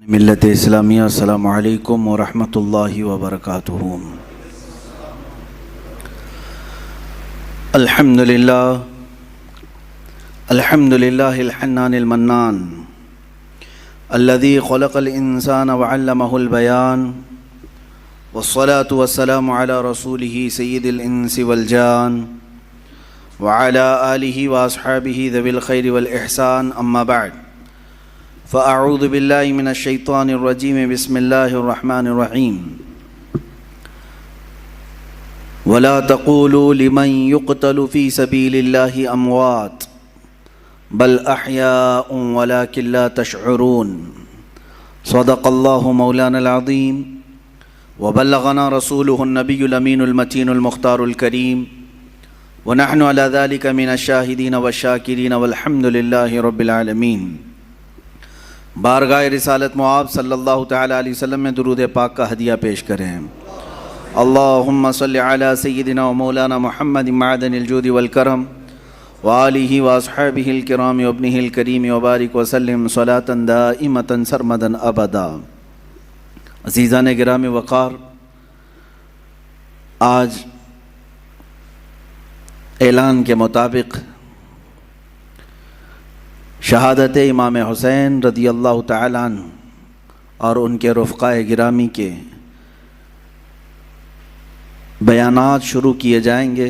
ملت اسلامیہ السلام علیکم ورحمۃ اللہ وبرکاتہ۔ الحمد للہ الحنان المنان الذي خلق الانسان وعلمه البيان والصلاة والسلام على رسوله سید الانس والجان وعلى آلہ واصحابہ ذوی الخیر والاحسان، اما بعد فاعوذ باللہ من الشیطان الرجیم، بسم اللہ الرحمن الرحیم۔ ولا تقولوا لمن يقتل في سبيل الله اموات بل احیاء ولكن لا تشعرون۔ صدق اللہ مولانا العظیم وبلغنا رسوله النبی الامین المتین المختار الکریم، ونحن على ذلك من الشاہدین والشاکرین والحمد للہ رب العالمین۔ بارگاہ رسالت معاب صلی اللہ تعالیٰ علیہ وسلم میں درود پاک کا ہدیہ پیش کریں۔ اللہم صلی علی سیدنا و مولانا محمد معدن الجود والکرم وآلہ واصحابہ الکرام وابنہ الکریم وبارک وسلم صلاة دائمة سرمدا ابدا۔ عزیزان گرامی وقار، آج اعلان کے مطابق شہادت امام حسین رضی اللہ تعالیٰ عنہ اور ان کے رفقاء گرامی کے بیانات شروع کیے جائیں گے۔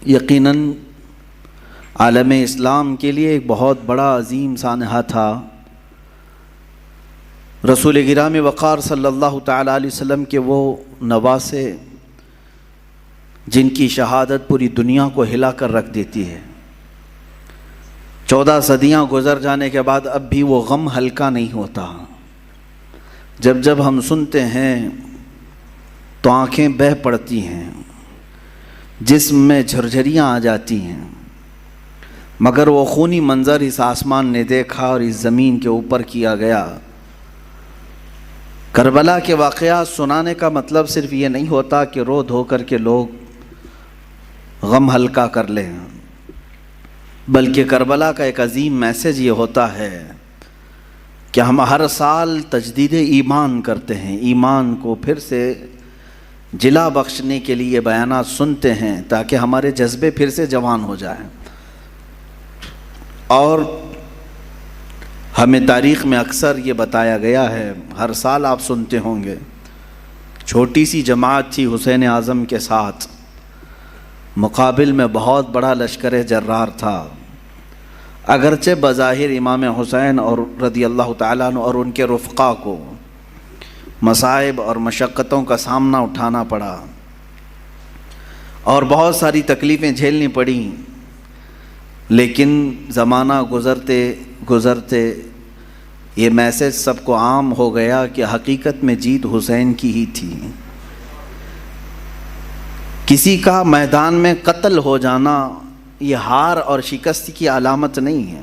یقیناً عالم اسلام کے لیے ایک بہت بڑا عظیم سانحہ تھا۔ رسول گرامی وقار صلی اللہ تعالیٰ علیہ وسلم کے وہ نواسے جن کی شہادت پوری دنیا کو ہلا کر رکھ دیتی ہے۔ 14 صدیاں گزر جانے کے بعد اب بھی وہ غم ہلکا نہیں ہوتا۔ جب جب ہم سنتے ہیں تو آنکھیں بہہ پڑتی ہیں، جسم میں جھرجھریاں آ جاتی ہیں، مگر وہ خونی منظر اس آسمان نے دیکھا اور اس زمین کے اوپر کیا گیا۔ کربلا کے واقعات سنانے کا مطلب صرف یہ نہیں ہوتا کہ رو دھو کر کے لوگ غم ہلکا کر لیں، بلکہ کربلا کا ایک عظیم میسیج یہ ہوتا ہے کہ ہم ہر سال تجدید ایمان کرتے ہیں، ایمان کو پھر سے جلا بخشنے کے لیے بیانات سنتے ہیں تاکہ ہمارے جذبے پھر سے جوان ہو جائیں۔ اور ہمیں تاریخ میں اکثر یہ بتایا گیا ہے، ہر سال آپ سنتے ہوں گے، چھوٹی سی جماعت تھی حسین اعظم کے ساتھ، مقابل میں بہت بڑا لشکر جرار تھا۔ اگرچہ بظاہر امام حسین اور رضی اللہ تعالیٰ عنہ اور ان کے رفقا کو مصائب اور مشقتوں کا سامنا اٹھانا پڑا اور بہت ساری تکلیفیں جھیلنی پڑیں، لیکن زمانہ گزرتے گزرتے یہ میسیج سب کو عام ہو گیا کہ حقیقت میں جیت حسین کی ہی تھی۔ کسی کا میدان میں قتل ہو جانا یہ ہار اور شکست کی علامت نہیں ہے۔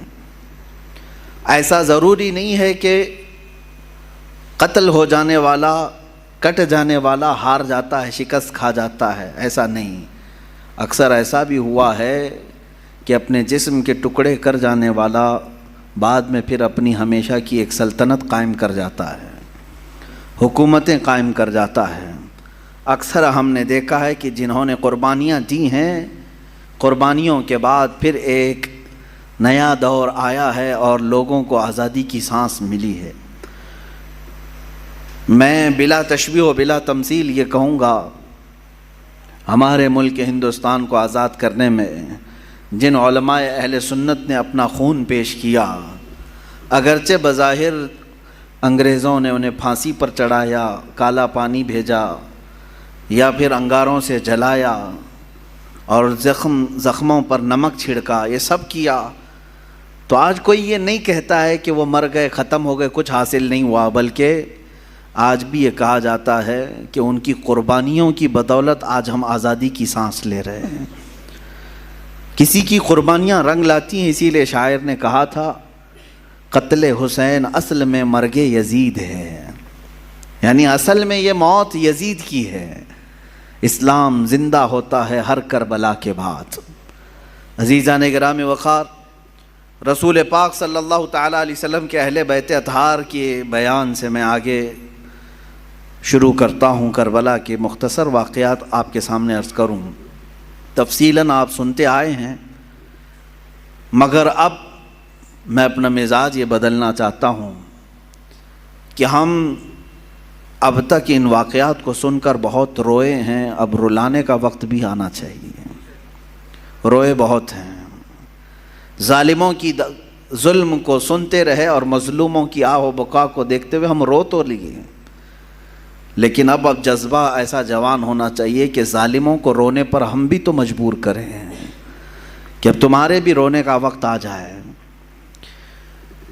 ایسا ضروری نہیں ہے کہ قتل ہو جانے والا، کٹ جانے والا ہار جاتا ہے، شکست کھا جاتا ہے، ایسا نہیں۔ اکثر ایسا بھی ہوا ہے کہ اپنے جسم کے ٹکڑے کر جانے والا بعد میں پھر اپنی ہمیشہ کی ایک سلطنت قائم کر جاتا ہے، حکومتیں قائم کر جاتا ہے۔ اکثر ہم نے دیکھا ہے کہ جنہوں نے قربانیاں دی ہیں، قربانیوں کے بعد پھر ایک نیا دور آیا ہے اور لوگوں کو آزادی کی سانس ملی ہے۔ میں بلا تشبیہ و بلا تمثیل یہ کہوں گا، ہمارے ملک ہندوستان کو آزاد کرنے میں جن علماء اہل سنت نے اپنا خون پیش کیا، اگرچہ بظاہر انگریزوں نے انہیں پھانسی پر چڑھایا، کالا پانی بھیجا یا پھر انگاروں سے جلایا اور زخموں پر نمک چھڑکا، یہ سب کیا، تو آج کوئی یہ نہیں کہتا ہے کہ وہ مر گئے، ختم ہو گئے، کچھ حاصل نہیں ہوا، بلکہ آج بھی یہ کہا جاتا ہے کہ ان کی قربانیوں کی بدولت آج ہم آزادی کی سانس لے رہے ہیں۔ کسی کی قربانیاں رنگ لاتی ہیں، اسی لیے شاعر نے کہا تھا قتل حسین اصل میں مرگ یزید ہے، یعنی اصل میں یہ موت یزید کی ہے۔ اسلام زندہ ہوتا ہے ہر کربلا کے بعد۔ عزیزان گرامی وقار، رسول پاک صلی اللہ تعالیٰ علیہ وسلم کے اہل بیت اطہار کے بیان سے میں آگے شروع کرتا ہوں۔ کربلا کے مختصر واقعات آپ کے سامنے عرض کروں، تفصیلاً آپ سنتے آئے ہیں، مگر اب میں اپنا مزاج یہ بدلنا چاہتا ہوں کہ ہم اب تک ان واقعات کو سن کر بہت روئے ہیں، اب رلانے کا وقت بھی آنا چاہیے۔ روئے بہت ہیں، ظالموں کی ظلم کو سنتے رہے اور مظلوموں کی آہ و بکا کو دیکھتے ہوئے ہم رو تو لیے، لیکن اب جذبہ ایسا جوان ہونا چاہیے کہ ظالموں کو رونے پر ہم بھی تو مجبور کریں کہ اب تمہارے بھی رونے کا وقت آ جائے۔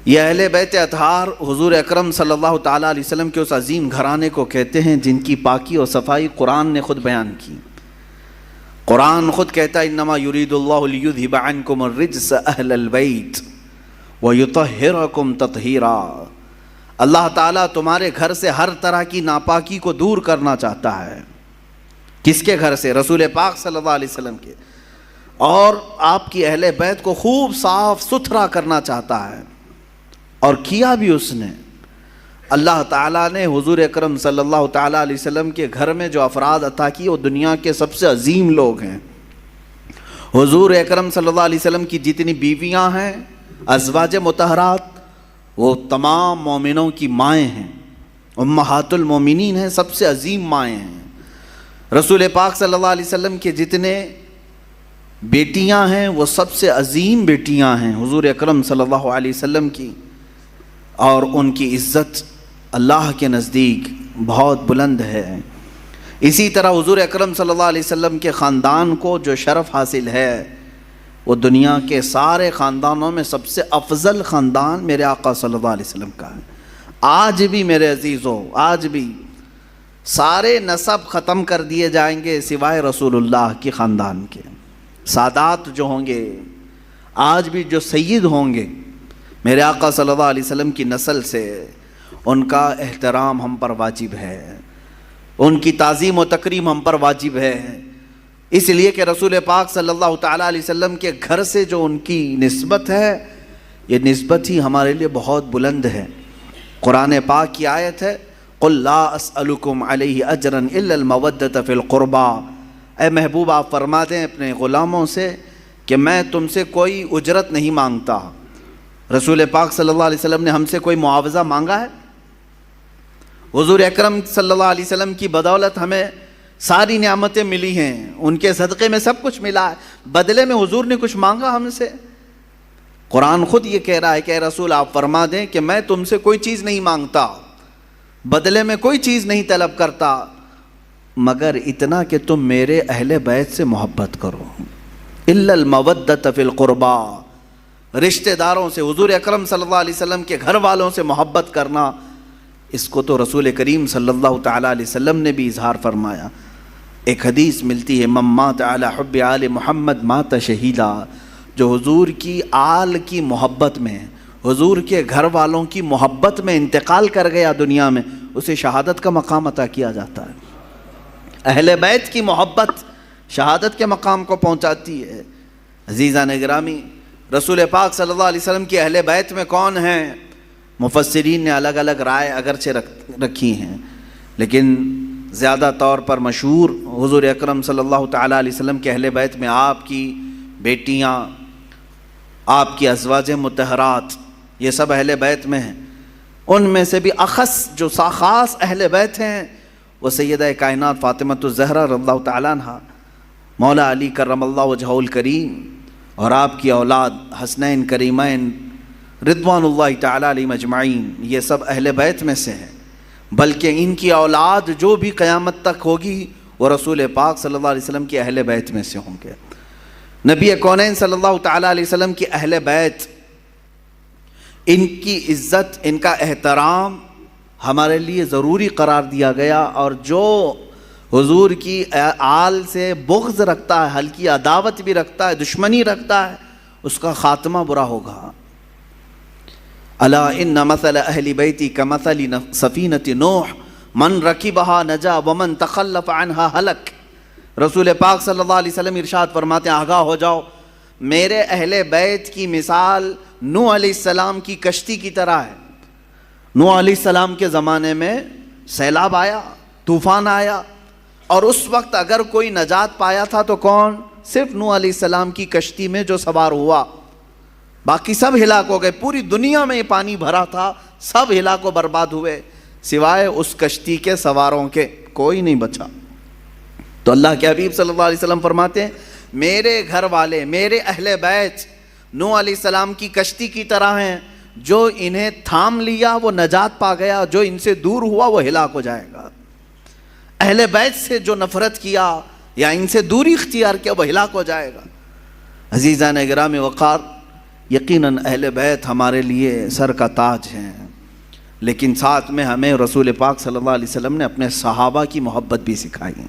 یہ اہل بیت اطہار حضور اکرم صلی اللہ تعالیٰ علیہ وسلم کے اس عظیم گھرانے کو کہتے ہیں جن کی پاکی اور صفائی قرآن نے خود بیان کی۔ قرآن خود کہتا ہے انما یرید اللہ لیذھب عنکم الرجس اہل البیت ویطہرکم تطہیرا۔ اللہ تعالیٰ تمہارے گھر سے ہر طرح کی ناپاکی کو دور کرنا چاہتا ہے۔ کس کے گھر سے؟ رسول پاک صلی اللہ علیہ وسلم کے، اور آپ کی اہل بیت کو خوب صاف ستھرا کرنا چاہتا ہے، اور کیا بھی اس نے۔ اللہ تعالیٰ نے حضور اکرم صلی اللہ تعالیٰ علیہ وسلم کے گھر میں جو افراد عطا کی وہ دنیا کے سب سے عظیم لوگ ہیں۔ حضور اکرم صلی اللہ علیہ وسلم کی جتنی بیویاں ہیں ازواج مطہرات، وہ تمام مومنوں کی مائیں ہیں، امہات المومنین ہیں، سب سے عظیم مائیں ہیں۔ رسول پاک صلی اللہ علیہ وسلم کے جتنے بیٹیاں ہیں وہ سب سے عظیم بیٹیاں ہیں حضور اکرم صلی اللہ علیہ وسلم کی، اور ان کی عزت اللہ کے نزدیک بہت بلند ہے۔ اسی طرح حضور اکرم صلی اللہ علیہ وسلم کے خاندان کو جو شرف حاصل ہے وہ دنیا کے سارے خاندانوں میں سب سے افضل خاندان میرے آقا صلی اللہ علیہ وسلم کا ہے۔ آج بھی میرے عزیزوں، آج بھی سارے نسب ختم کر دیے جائیں گے سوائے رسول اللہ کے خاندان کے۔ سادات جو ہوں گے، آج بھی جو سید ہوں گے میرے آقا صلی اللہ علیہ وسلم کی نسل سے، ان کا احترام ہم پر واجب ہے، ان کی تعظیم و تکریم ہم پر واجب ہے، اس لیے کہ رسول پاک صلی اللہ تعالیٰ علیہ وسلم کے گھر سے جو ان کی نسبت ہے یہ نسبت ہی ہمارے لیے بہت بلند ہے۔ قرآن پاک کی آیت ہے قُلْ لَا أَسْأَلُكُمْ عَلَيْهِ أَجْرًا إِلَّا الْمَوَدَّةَ فِي الْقُرْبَى۔ اے محبوب آپ فرما دیں اپنے غلاموں سے کہ میں تم سے کوئی اجرت نہیں مانگتا۔ رسول پاک صلی اللہ علیہ وسلم نے ہم سے کوئی معاوضہ مانگا ہے؟ حضور اکرم صلی اللہ علیہ وسلم کی بدولت ہمیں ساری نعمتیں ملی ہیں، ان کے صدقے میں سب کچھ ملا ہے، بدلے میں حضور نے کچھ مانگا ہم سے؟ قرآن خود یہ کہہ رہا ہے کہ اے رسول آپ فرما دیں کہ میں تم سے کوئی چیز نہیں مانگتا، بدلے میں کوئی چیز نہیں طلب کرتا، مگر اتنا کہ تم میرے اہل بیت سے محبت کرو۔ الا المودۃ فی القربا، رشتہ داروں سے، حضور اکرم صلی اللہ علیہ وسلم کے گھر والوں سے محبت کرنا، اس کو تو رسول کریم صلی اللہ تعالیٰ علیہ وسلم نے بھی اظہار فرمایا۔ ایک حدیث ملتی ہے من مات علی حب آل محمد مات شہیدا، جو حضور کی آل کی محبت میں، حضور کے گھر والوں کی محبت میں انتقال کر گیا دنیا میں، اسے شہادت کا مقام عطا کیا جاتا ہے۔ اہل بیت کی محبت شہادت کے مقام کو پہنچاتی ہے۔ عزیزان گرامی، رسول پاک صلی اللہ علیہ وسلم کی اہل بیت میں کون ہیں؟ مفسرین نے الگ الگ رائے اگرچہ رکھی ہیں، لیکن زیادہ طور پر مشہور حضور اکرم صلی اللہ تعالیٰ علیہ وسلم کے اہل بیت میں آپ کی بیٹیاں، آپ کی ازواج مطہرات، یہ سب اہل بیت میں ہیں۔ ان میں سے بھی اخص جو خاص اہل بیت ہیں وہ سیدہ کائنات فاطمۃ الزہرا رضی اللہ تعالیٰ عنہا، مولا علی کرم اللہ وجہہ الکریم، اور آپ کی اولاد حسنین کریمین رضوان اللہ تعالیٰ علیہم اجمعین، یہ سب اہل بیت میں سے ہیں۔ بلکہ ان کی اولاد جو بھی قیامت تک ہوگی وہ رسول پاک صلی اللہ علیہ وسلم کی اہل بیت میں سے ہوں گے۔ نبی کونین صلی اللہ تعالیٰ علیہ وسلم کی اہل بیت، ان کی عزت، ان کا احترام ہمارے لیے ضروری قرار دیا گیا، اور جو حضور کی آل سے بغض رکھتا ہے، ہلکی عداوت بھی رکھتا ہے، دشمنی رکھتا ہے، اس کا خاتمہ برا ہوگا۔ الا ان مثل اہل بیتی کمثل سفینۃ نوح من رکبها نجا ومن تخلف عنها ہلک۔ رسول پاک صلی اللہ علیہ وسلم ارشاد فرماتے ہیں آگاہ ہو جاؤ، میرے اہل بیت کی مثال نوح علیہ السلام کی کشتی کی طرح ہے۔ نوح علیہ السلام کے زمانے میں سیلاب آیا، طوفان آیا، اور اس وقت اگر کوئی نجات پایا تھا تو کون؟ صرف نوح علیہ السلام کی کشتی میں جو سوار ہوا، باقی سب ہلاک ہو گئے۔ پوری دنیا میں پانی بھرا تھا، سب ہلاک و برباد ہوئے، سوائے اس کشتی کے سواروں کے کوئی نہیں بچا۔ تو اللہ کے حبیب صلی اللہ علیہ وسلم فرماتے ہیں میرے گھر والے، میرے اہل بیت نوح علیہ السلام کی کشتی کی طرح ہیں، جو انہیں تھام لیا وہ نجات پا گیا، جو ان سے دور ہوا وہ ہلاک ہو جائے گا۔ اہل بیت سے جو نفرت کیا یا ان سے دوری اختیار کیا وہ ہلاک ہو جائے گا۔ عزیزان گرام وقار، یقیناً اہل بیت ہمارے لیے سر کا تاج ہیں، لیکن ساتھ میں ہمیں رسول پاک صلی اللہ علیہ وسلم نے اپنے صحابہ کی محبت بھی سکھائی۔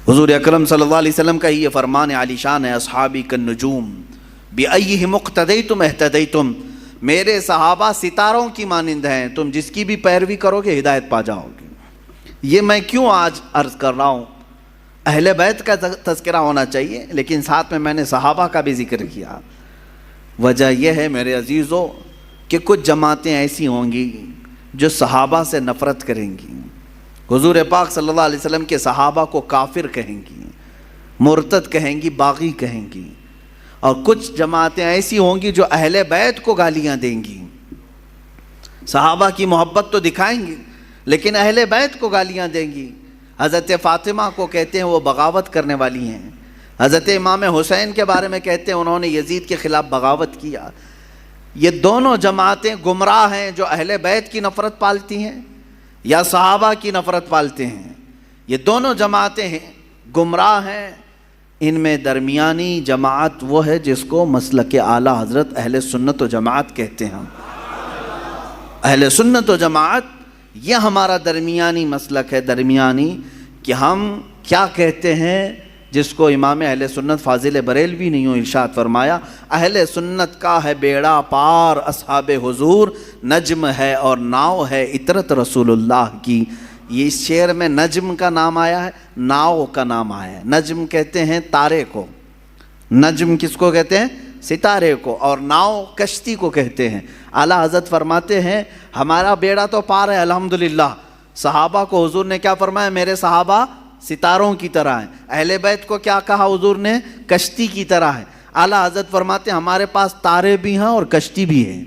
حضور اکرم صلی اللہ علیہ وسلم کا یہ فرمان عالی شان ہے، اصحابی کالنجوم بأیہم اقتدیتم اہتدیتم، میرے صحابہ ستاروں کی مانند ہیں، تم جس کی بھی پیروی کرو گے ہدایت پا جاؤ گے۔ یہ میں کیوں آج عرض کر رہا ہوں؟ اہل بیت کا تذکرہ ہونا چاہیے، لیکن ساتھ میں نے صحابہ کا بھی ذکر کیا۔ وجہ یہ ہے میرے عزیزو کہ کچھ جماعتیں ایسی ہوں گی جو صحابہ سے نفرت کریں گی، حضور پاک صلی اللہ علیہ وسلم کے صحابہ کو کافر کہیں گی، مرتد کہیں گی، باغی کہیں گی، اور کچھ جماعتیں ایسی ہوں گی جو اہل بیت کو گالیاں دیں گی۔ صحابہ کی محبت تو دکھائیں گی لیکن اہل بیت کو گالیاں دیں گی۔ حضرت فاطمہ کو کہتے ہیں وہ بغاوت کرنے والی ہیں، حضرت امام حسین کے بارے میں کہتے ہیں انہوں نے یزید کے خلاف بغاوت کیا۔ یہ دونوں جماعتیں گمراہ ہیں، جو اہل بیت کی نفرت پالتی ہیں یا صحابہ کی نفرت پالتے ہیں۔ یہ دونوں جماعتیں ہیں، گمراہ ہیں۔ ان میں درمیانی جماعت وہ ہے جس کو مسلک اعلی حضرت اہل سنت و جماعت کہتے ہیں۔ اہل سنت و جماعت یہ ہمارا درمیانی مسلک ہے، درمیانی، کہ ہم کیا کہتے ہیں، جس کو امام اہل سنت فاضل بریلوی نے یوں ارشاد فرمایا، اہل سنت کا ہے بیڑا پار اصحاب حضور، نجم ہے اور ناؤ ہے اطرت رسول اللہ کی۔ یہ اس شعر میں نجم کا نام آیا ہے، ناؤ کا نام آیا ہے۔ نجم کہتے ہیں تارے کو، نجم کس کو کہتے ہیں؟ ستارے کو، اور ناؤ کشتی کو کہتے ہیں۔ اعلیٰ حضرت فرماتے ہیں ہمارا بیڑا تو پار ہے الحمدللہ۔ صحابہ کو حضور نے کیا فرمایا؟ میرے صحابہ ستاروں کی طرح ہیں۔ اہل بیت کو کیا کہا حضور نے؟ کشتی کی طرح ہے۔ اعلیٰ حضرت فرماتے ہیں ہمارے پاس تارے بھی ہیں اور کشتی بھی ہے۔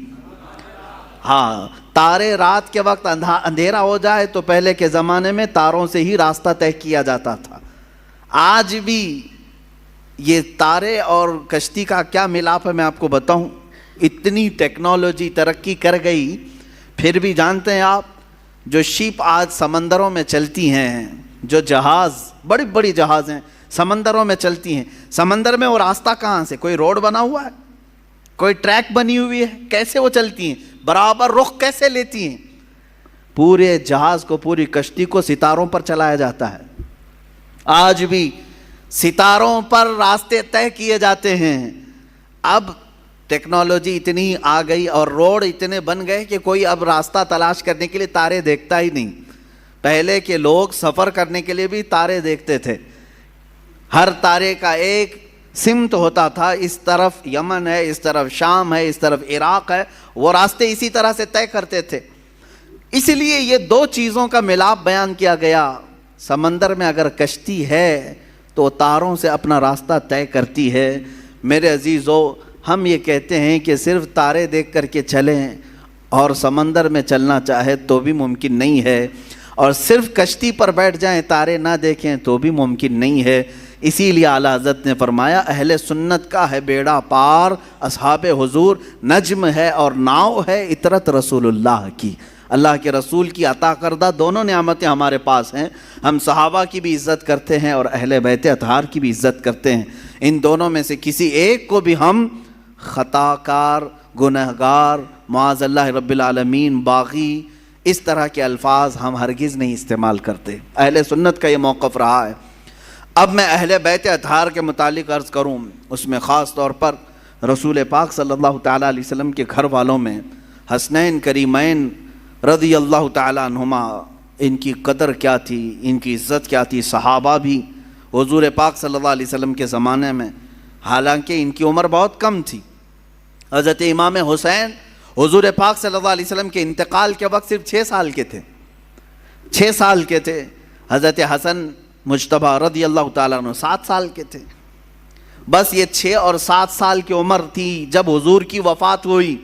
ہاں، تارے رات کے وقت اندھیرا ہو جائے تو پہلے کے زمانے میں تاروں سے ہی راستہ طے کیا جاتا تھا۔ آج بھی یہ تارے اور کشتی کا کیا ملاپ ہے میں آپ کو بتاؤں۔ اتنی ٹیکنالوجی ترقی کر گئی، پھر بھی جانتے ہیں آپ، جو شپ آج سمندروں میں چلتی ہیں، جو جہاز، بڑی بڑی جہاز ہیں سمندروں میں چلتی ہیں، سمندر میں وہ راستہ کہاں سے؟ کوئی روڈ بنا ہوا ہے؟ کوئی ٹریک بنی ہوئی ہے؟ کیسے وہ چلتی ہیں؟ برابر رخ کیسے لیتی ہیں؟ پورے جہاز کو، پوری کشتی کو ستاروں پر چلایا جاتا ہے۔ آج بھی ستاروں پر راستے طے کیے جاتے ہیں۔ اب ٹیکنالوجی اتنی آ گئی اور روڈ اتنے بن گئے کہ کوئی اب راستہ تلاش کرنے کے لیے تارے دیکھتا ہی نہیں۔ پہلے کے لوگ سفر کرنے کے لیے بھی تارے دیکھتے تھے، ہر تارے کا ایک سمت ہوتا تھا، اس طرف یمن ہے، اس طرف شام ہے، اس طرف عراق ہے، وہ راستے اسی طرح سے طے کرتے تھے۔ اس لیے یہ دو چیزوں کا ملاپ بیان کیا گیا۔ سمندر میں اگر کشتی ہے تو تاروں سے اپنا راستہ طے کرتی ہے۔ میرے عزیزو، ہم یہ کہتے ہیں کہ صرف تارے دیکھ کر کے چلیں اور سمندر میں چلنا چاہے تو بھی ممکن نہیں ہے، اور صرف کشتی پر بیٹھ جائیں تارے نہ دیکھیں تو بھی ممکن نہیں ہے۔ اسی لیے اعلیٰ حضرت نے فرمایا اہل سنت کا ہے بیڑا پار اصحاب حضور، نجم ہے اور ناؤ ہے اطرت رسول اللہ کی۔ اللہ کے رسول کی عطا کردہ دونوں نعمتیں ہمارے پاس ہیں۔ ہم صحابہ کی بھی عزت کرتے ہیں اور اہل بیت اطہار کی بھی عزت کرتے ہیں۔ ان دونوں میں سے کسی ایک کو بھی ہم خطا کار، گنہگار، معاذ اللہ رب العالمین، باغی، اس طرح کے الفاظ ہم ہرگز نہیں استعمال کرتے۔ اہل سنت کا یہ موقف رہا ہے۔ اب میں اہل بیت اطہار کے متعلق عرض کروں، اس میں خاص طور پر رسول پاک صلی اللہ تعالیٰ علیہ وسلم کے گھر والوں میں حسنین کریمین رضی اللہ تعالیٰ عنہما، ان کی قدر کیا تھی، ان کی عزت کیا تھی۔ صحابہ بھی حضور پاک صلی اللہ علیہ وسلم کے زمانے میں، حالانکہ ان کی عمر بہت کم تھی، حضرت امام حسین حضور پاک صلی اللہ علیہ وسلم کے انتقال کے وقت صرف 6 سال کے تھے، 6 سال کے تھے۔ حضرت حسن مجتبیٰ رضی اللہ تعالیٰ عنہ 7 سال کے تھے۔ بس یہ 6 اور 7 سال کی عمر تھی جب حضور کی وفات ہوئی،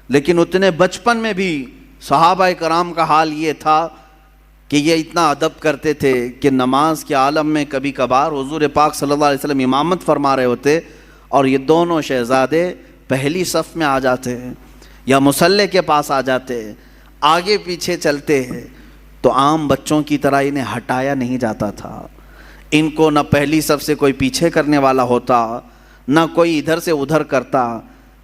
لیکن اتنے بچپن میں بھی صحابہ کرام کا حال یہ تھا کہ یہ اتنا ادب کرتے تھے کہ نماز کے عالم میں کبھی کبھار حضور پاک صلی اللہ علیہ وسلم امامت فرما رہے ہوتے اور یہ دونوں شہزادے پہلی صف میں آ جاتے یا مصلی کے پاس آ جاتے، آگے پیچھے چلتے ہیں، تو عام بچوں کی طرح انہیں ہٹایا نہیں جاتا تھا۔ ان کو نہ پہلی صف سے کوئی پیچھے کرنے والا ہوتا، نہ کوئی ادھر سے ادھر کرتا۔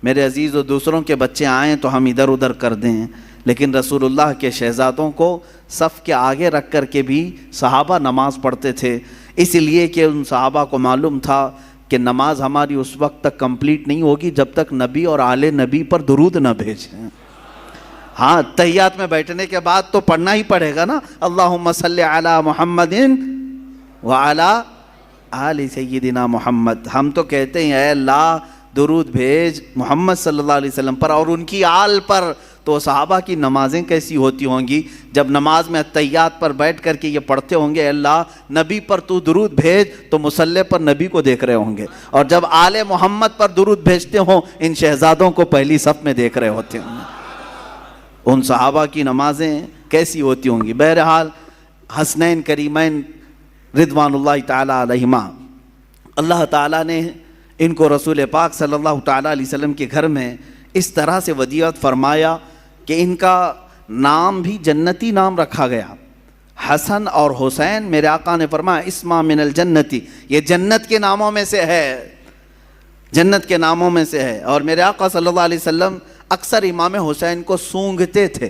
میرے عزیز و دوسروں کے بچے آئیں تو ہم ادھر ادھر کر دیں، لیکن رسول اللہ کے شہزادوں کو صف کے آگے رکھ کر کے بھی صحابہ نماز پڑھتے تھے، اس لیے کہ ان صحابہ کو معلوم تھا کہ نماز ہماری اس وقت تک کمپلیٹ نہیں ہوگی جب تک نبی اور آل نبی پر درود نہ بھیجیں۔ ہاں، تحیات میں بیٹھنے کے بعد تو پڑھنا ہی پڑے گا نا، اللہم صلی علی محمد وعلی آل سیدنا محمد۔ ہم تو کہتے ہیں اے اللہ درود بھیج محمد صلی اللہ علیہ وسلم پر اور ان کی آل پر، تو صحابہ کی نمازیں کیسی ہوتی ہوں گی جب نماز میں تحیات پر بیٹھ کر کے یہ پڑھتے ہوں گے اے اللہ نبی پر تو درود بھیج، تو مصلی پر نبی کو دیکھ رہے ہوں گے، اور جب آل محمد پر درود بھیجتے ہوں ان شہزادوں کو پہلی صف میں دیکھ رہے ہوتے ہوں گے۔ ان صحابہ کی نمازیں کیسی ہوتی ہوں گی۔ بہرحال حسنین کریمین رضوان اللہ تعالیٰ علیہما، اللہ تعالیٰ نے ان کو رسول پاک صلی اللہ تعالیٰ علیہ وسلم کے گھر میں اس طرح سے ودیعت فرمایا کہ ان کا نام بھی جنتی نام رکھا گیا۔ حسن اور حسین میرے آقا نے فرمایا اسما من الجنتی، یہ جنت کے ناموں میں سے ہے، جنت کے ناموں میں سے ہے۔ اور میرے آقا صلی اللہ علیہ وسلم اکثر امام حسین کو سونگھتے تھے۔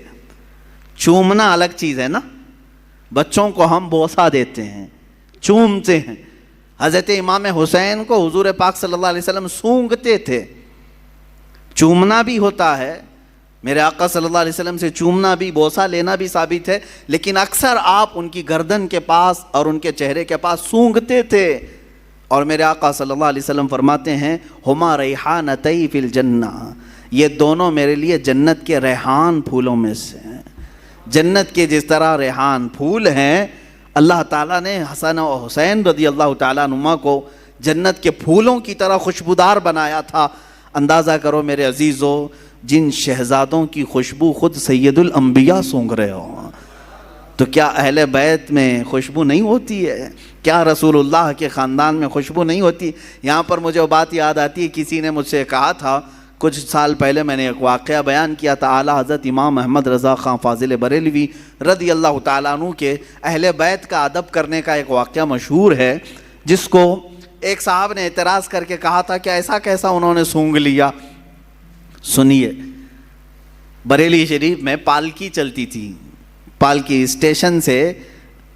چومنا الگ چیز ہے نا، بچوں کو ہم بوسہ دیتے ہیں، چومتے ہیں، حضرت امام حسین کو حضور پاک صلی اللہ علیہ وسلم سونگھتے تھے۔ چومنا بھی ہوتا ہے، میرے آقا صلی اللہ علیہ وسلم سے چومنا بھی، بوسہ لینا بھی ثابت ہے، لیکن اکثر آپ ان کی گردن کے پاس اور ان کے چہرے کے پاس سونگھتے تھے۔ اور میرے آقا صلی اللہ علیہ وسلم فرماتے ہیں ہما ریحانتی فی الجنہ، یہ دونوں میرے لیے جنت کے ریحان پھولوں میں سے ہیں۔ جنت کے جس طرح ریحان پھول ہیں، اللہ تعالیٰ نے حسن و حسین رضی اللہ تعالیٰ عنہما کو جنت کے پھولوں کی طرح خوشبودار بنایا تھا۔ اندازہ کرو میرے عزیزو، جن شہزادوں کی خوشبو خود سید الانبیاء سونگھ رہے ہوں، تو کیا اہل بیت میں خوشبو نہیں ہوتی ہے؟ کیا رسول اللہ کے خاندان میں خوشبو نہیں ہوتی؟ یہاں پر مجھے وہ بات یاد آتی ہے، کسی نے مجھ سے کہا تھا کچھ سال پہلے، میں نے ایک واقعہ بیان کیا تھا، اعلیٰ حضرت امام احمد رضا خان فاضل بریلوی رضی اللہ تعالیٰ عنہ کے اہل بیت کا ادب کرنے کا ایک واقعہ مشہور ہے، جس کو ایک صاحب نے اعتراض کر کے کہا تھا کہ ایسا کیسا انہوں نے سونگھ لیا۔ سنیے، بریلی شریف میں پالکی چلتی تھی، پالکی اسٹیشن سے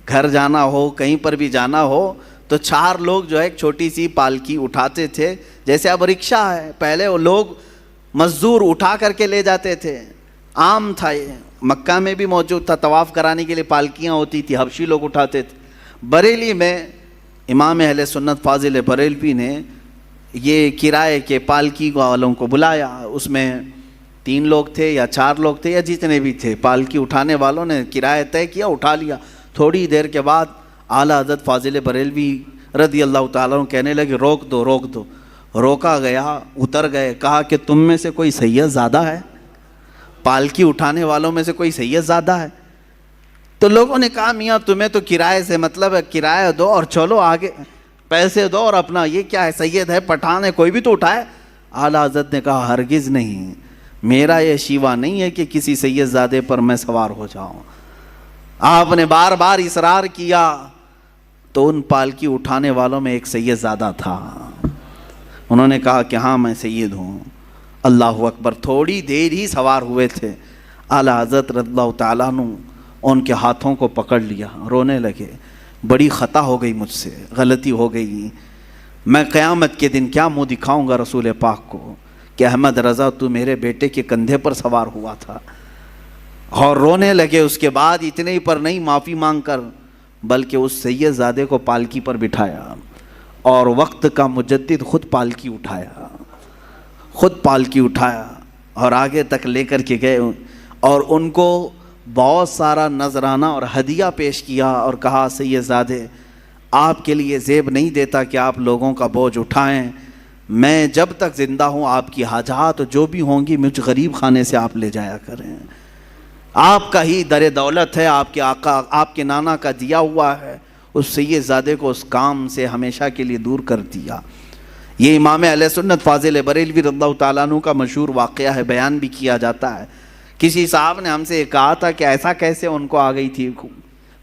گھر جانا ہو، کہیں پر بھی جانا ہو تو 4 لوگ جو ہے ایک چھوٹی سی پالکی اٹھاتے تھے، جیسے اب رکشہ ہے، پہلے وہ لوگ مزدور اٹھا کر کے لے جاتے تھے، عام تھا، یہ مکہ میں بھی موجود تھا، طواف کرانے کے لیے پالکیاں ہوتی تھی، حبشی لوگ اٹھاتے تھے۔ بریلی میں امام اہل سنت فاضل بریلوی نے یہ کرائے کے پالکی والوں کو بلایا، اس میں 3 لوگ تھے یا 4 لوگ تھے یا جتنے بھی تھے، پالکی اٹھانے والوں نے کرایہ طے کیا، اٹھا لیا۔ تھوڑی دیر کے بعد اعلیٰ حضرت فاضل بریلوی رضی اللہ تعالیٰ عنہ کہنے لگے روک دو روک دو۔ روکا گیا، اتر گئے، کہا کہ تم میں سے کوئی سید زادہ ہے؟ پالکی اٹھانے والوں میں سے کوئی سید زادہ ہے؟ تو لوگوں نے کہا میاں تمہیں تو کرائے سے مطلب ہے، کرایہ دو اور چلو آگے، پیسے دو اور اپنا، یہ کیا ہے، سید ہے، پٹھان ہے، کوئی بھی تو اٹھائے۔ اعلیٰ حضرت نے کہا ہرگز نہیں، میرا یہ شیوا نہیں ہے کہ کسی سید زادے پر میں سوار ہو جاؤں۔ آپ نے بار بار اصرار کیا تو ان پالکی اٹھانے والوں میں ایک سید زادہ تھا، انہوں نے کہا کہ ہاں میں سید ہوں۔ اللہ اکبر، تھوڑی دیر ہی سوار ہوئے تھے، اعلیٰ حضرت رضی اللہ تعالیٰ عنہ ان کے ہاتھوں کو پکڑ لیا، رونے لگے، بڑی خطا ہو گئی مجھ سے، غلطی ہو گئی، میں قیامت کے دن کیا منہ دکھاؤں گا رسول پاک کو کہ احمد رضا تو میرے بیٹے کے کندھے پر سوار ہوا تھا۔ اور رونے لگے۔ اس کے بعد اتنے ہی پر نہیں، معافی مانگ کر بلکہ اس سید زادے کو پالکی پر بٹھایا اور وقت کا مجدد خود پالکی اٹھایا، خود پالکی اٹھایا اور آگے تک لے کر کے گئے اور ان کو بہت سارا نذرانہ اور ہدیہ پیش کیا اور کہا سیدزادے آپ کے لیے زیب نہیں دیتا کہ آپ لوگوں کا بوجھ اٹھائیں، میں جب تک زندہ ہوں آپ کی حاجات جو بھی ہوں گی مجھ غریب خانے سے آپ لے جایا کریں، آپ کا ہی در دولت ہے، آپ کے آقا آپ کے نانا کا دیا ہوا ہے۔ اس سیدزادے کو اس کام سے ہمیشہ کے لیے دور کر دیا۔ یہ امام اہل سنت فاضل بریلوی رضی اللہ تعالیٰ عنہ کا مشہور واقعہ ہے، بیان بھی کیا جاتا ہے۔ کسی صاحب نے ہم سے کہا تھا کہ ایسا کیسے ان کو آ گئی تھی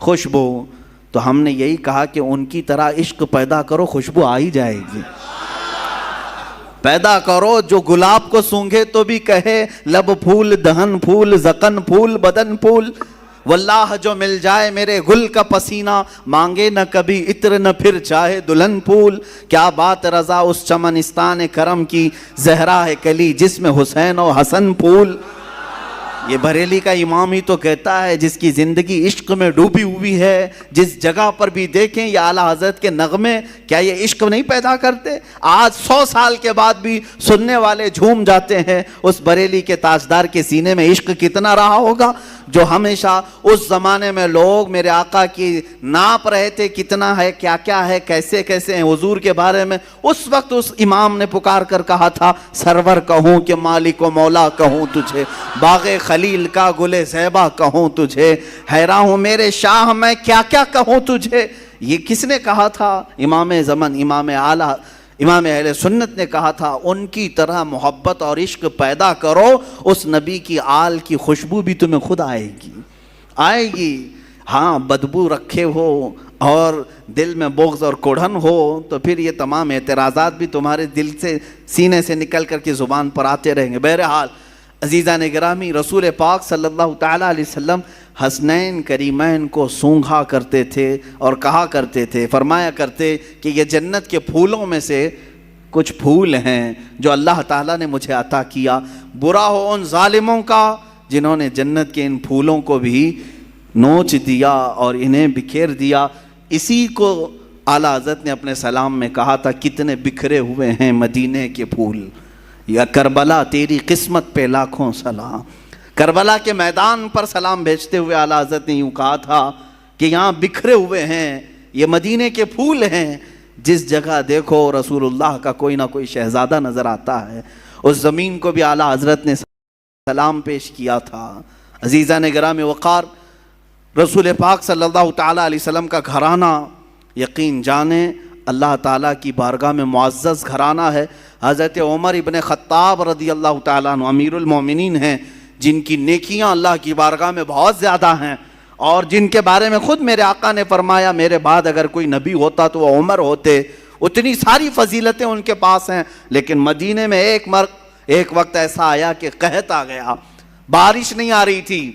خوشبو، تو ہم نے یہی کہا کہ ان کی طرح عشق پیدا کرو، خوشبو آ ہی جائے گی۔ پیدا کرو جو گلاب کو سونگھے تو بھی کہے لب پھول دہن پھول زکن پھول بدن پھول، واللہ جو مل جائے میرے گل کا پسینہ، مانگے نہ کبھی عطر نہ پھر چاہے دلہن پھول۔ کیا بات رضا اس چمنستان کرم کی، زہرا ہے کلی جس میں حسین و حسن پھول۔ یہ بریلی کا امام ہی تو کہتا ہے جس کی زندگی عشق میں ڈوبی ہوئی ہے، جس جگہ پر بھی دیکھیں یہ اعلیٰ حضرت کے نغمے، کیا یہ عشق نہیں پیدا کرتے؟ آج 100 سال کے بعد بھی سننے والے جھوم جاتے ہیں۔ اس بریلی کے تاجدار کے سینے میں عشق کتنا رہا ہوگا، جو ہمیشہ اس زمانے میں لوگ میرے آقا کی ناپ رہے تھے کتنا ہے، کیا کیا ہے، کیسے کیسے ہیں حضور کے بارے میں۔ اس وقت اس امام نے پکار کر کہا تھا سرور کہوں کہ مالک و مولا کہوں تجھے، باغ خلیل کا گل زیبا کہوں تجھے، حیران ہوں میرے شاہ میں کیا کیا کہوں تجھے۔ یہ کس نے کہا تھا؟ امام زمن، امام اعلیٰ، امام اہل سنت نے کہا تھا ان کی طرح محبت اور عشق پیدا کرو، اس نبی کی آل کی خوشبو بھی تمہیں خود آئے گی، آئے گی۔ ہاں بدبو رکھے ہو اور دل میں بغض اور کوڑھن ہو تو پھر یہ تمام اعتراضات بھی تمہارے دل سے سینے سے نکل کر کے زبان پر آتے رہیں گے۔ بہرحال عزیزان گرامی، رسول پاک صلی اللہ تعالیٰ علیہ وسلم حسنین کریمین کو سونگھا کرتے تھے اور کہا کرتے تھے، فرمایا کرتے کہ یہ جنت کے پھولوں میں سے کچھ پھول ہیں جو اللہ تعالیٰ نے مجھے عطا کیا، برا ہو ان ظالموں کا جنہوں نے جنت کے ان پھولوں کو بھی نوچ دیا اور انہیں بکھیر دیا۔ اسی کو اعلیٰ حضرت نے اپنے سلام میں کہا تھا کتنے بکھرے ہوئے ہیں مدینے کے پھول، یا کربلا تیری قسمت پہ لاکھوں سلام۔ کربلا کے میدان پر سلام بھیجتے ہوئے اعلیٰ حضرت نے یوں کہا تھا کہ یہاں بکھرے ہوئے ہیں، یہ مدینے کے پھول ہیں، جس جگہ دیکھو رسول اللہ کا کوئی نہ کوئی شہزادہ نظر آتا ہے۔ اس زمین کو بھی اعلیٰ حضرت نے سلام پیش کیا تھا۔ عزیزان گرامی وقار، رسول پاک صلی اللہ تعالیٰ علیہ وسلم کا گھرانہ یقین جانیں اللہ تعالیٰ کی بارگاہ میں معزز گھرانہ ہے۔ حضرت عمر ابن خطاب رضی اللہ تعالیٰ عنہ امیر المومنین ہیں، جن کی نیکیاں اللہ کی بارگاہ میں بہت زیادہ ہیں، اور جن کے بارے میں خود میرے آقا نے فرمایا میرے بعد اگر کوئی نبی ہوتا تو وہ عمر ہوتے۔ اتنی ساری فضیلتیں ان کے پاس ہیں، لیکن مدینے میں ایک وقت ایسا آیا کہ قحط آ گیا، بارش نہیں آ رہی تھی،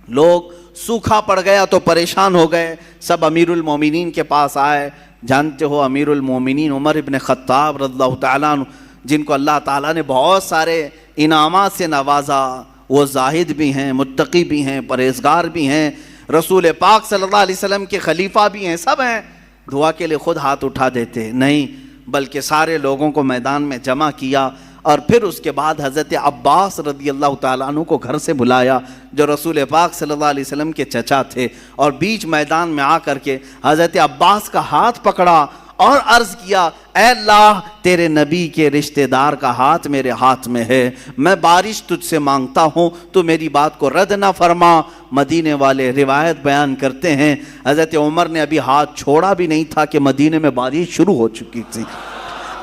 لوگ سوکھا پڑ گیا تو پریشان ہو گئے، سب امیر المومنین کے پاس آئے۔ جانتے ہو امیر المومنین عمر ابن خطاب رضی اللہ تعالیٰ عنہ، جن کو اللہ تعالیٰ نے بہت سارے انعامات سے نوازا، وہ زاہد بھی ہیں، متقی بھی ہیں، پرہیزگار بھی ہیں، رسول پاک صلی اللہ علیہ وسلم کے خلیفہ بھی ہیں، سب ہیں۔ دعا کے لیے خود ہاتھ اٹھا دیتے نہیں، بلکہ سارے لوگوں کو میدان میں جمع کیا، اور پھر اس کے بعد حضرت عباس رضی اللہ تعالیٰ عنہ کو گھر سے بلایا، جو رسول پاک صلی اللہ علیہ وسلم کے چچا تھے، اور بیچ میدان میں آ کر کے حضرت عباس کا ہاتھ پکڑا اور عرض کیا اے اللہ تیرے نبی کے رشتہ دار کا ہاتھ میرے ہاتھ میں ہے، میں بارش تجھ سے مانگتا ہوں، تو میری بات کو رد نہ فرما۔ مدینے والے روایت بیان کرتے ہیں حضرت عمر نے ابھی ہاتھ چھوڑا بھی نہیں تھا کہ مدینے میں بارش شروع ہو چکی تھی۔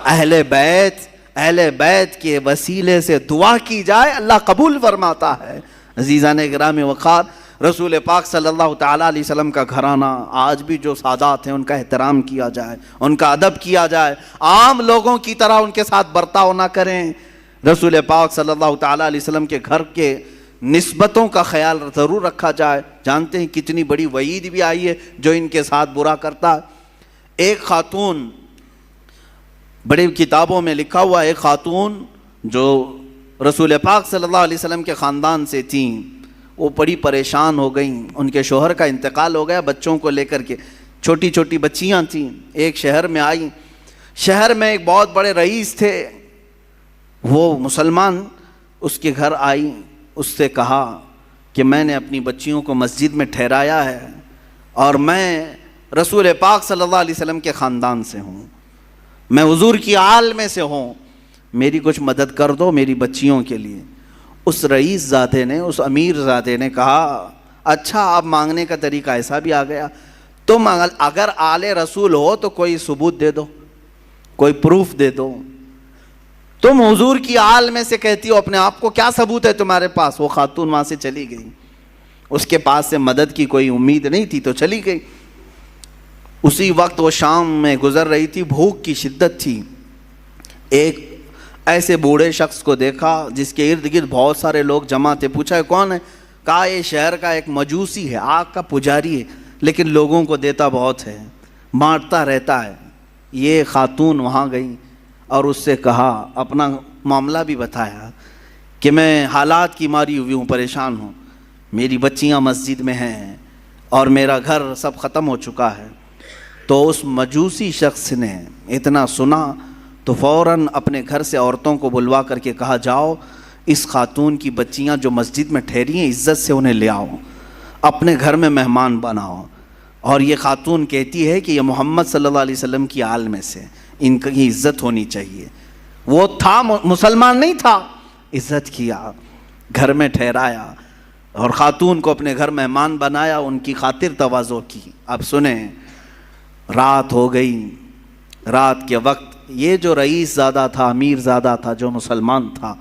اہل بیت کے وسیلے سے دعا کی جائے اللہ قبول فرماتا ہے۔ عزیزان گرامی وقار، رسول پاک صلی اللہ تعالیٰ علیہ وسلم کا گھرانہ آج بھی جو سادات ہیں ان کا احترام کیا جائے، ان کا ادب کیا جائے، عام لوگوں کی طرح ان کے ساتھ برتاؤ نہ کریں۔ رسول پاک صلی اللہ تعالیٰ علیہ وسلم کے گھر کے نسبتوں کا خیال ضرور رکھا جائے۔ جانتے ہیں کتنی بڑی وعید بھی آئی ہے جو ان کے ساتھ برا کرتا ہے۔ ایک خاتون، بڑی کتابوں میں لکھا ہوا ایک خاتون جو رسول پاک صلی اللہ علیہ وسلم کے خاندان سے تھیں، وہ بڑی پریشان ہو گئیں، ان کے شوہر کا انتقال ہو گیا، بچوں کو لے کر کے چھوٹی چھوٹی بچیاں تھیں، ایک شہر میں آئیں۔ شہر میں ایک بہت بڑے رئیس تھے، وہ مسلمان اس کے گھر آئی، اس سے کہا کہ میں نے اپنی بچیوں کو مسجد میں ٹھہرایا ہے اور میں رسول پاک صلی اللہ علیہ وسلم کے خاندان سے ہوں، میں حضور کی آل میں سے ہوں، میری کچھ مدد کر دو میری بچیوں کے لیے۔ اس رئیس زادے نے، اس امیر زادے نے کہا اچھا اب مانگنے کا طریقہ ایسا بھی آ گیا، تم اگر آل رسول ہو تو کوئی ثبوت دے دو، کوئی پروف دے دو، تم حضور کی آل میں سے کہتی ہو اپنے آپ کو، کیا ثبوت ہے تمہارے پاس؟ وہ خاتون وہاں سے چلی گئی، اس کے پاس سے مدد کی کوئی امید نہیں تھی تو چلی گئی۔ اسی وقت وہ شام میں گزر رہی تھی، بھوک کی شدت تھی، ایک ایسے بوڑھے شخص کو دیکھا جس کے ارد گرد بہت سارے لوگ جمع تھے، پوچھا کون ہے؟ کہا یہ شہر کا ایک مجوسی ہے، آگ کا پجاری ہے، لیکن لوگوں کو دیتا بہت ہے، بانٹتا رہتا ہے۔ یہ خاتون وہاں گئی اور اس سے کہا، اپنا معاملہ بھی بتایا کہ میں حالات کی ماری ہوئی ہوں، پریشان ہوں، میری بچیاں مسجد میں ہیں اور میرا گھر سب ختم ہو چکا ہے۔ تو اس مجوسی شخص نے اتنا سنا تو فوراً اپنے گھر سے عورتوں کو بلوا کر کے کہا، جاؤ اس خاتون کی بچیاں جو مسجد میں ٹھہری ہیں عزت سے انہیں لے آؤ، اپنے گھر میں مہمان بناؤ، اور یہ خاتون کہتی ہے کہ یہ محمد صلی اللہ علیہ وسلم کی آل میں سے، ان کی عزت ہونی چاہیے۔ وہ تھا مسلمان نہیں تھا، عزت کیا، گھر میں ٹھہرایا اور خاتون کو اپنے گھر مہمان بنایا، ان کی خاطر تواضع کی۔ اب سنیں، رات ہو گئی، رات کے وقت یہ جو رئیس زادہ تھا، امیر زادہ تھا، جو مسلمان تھا،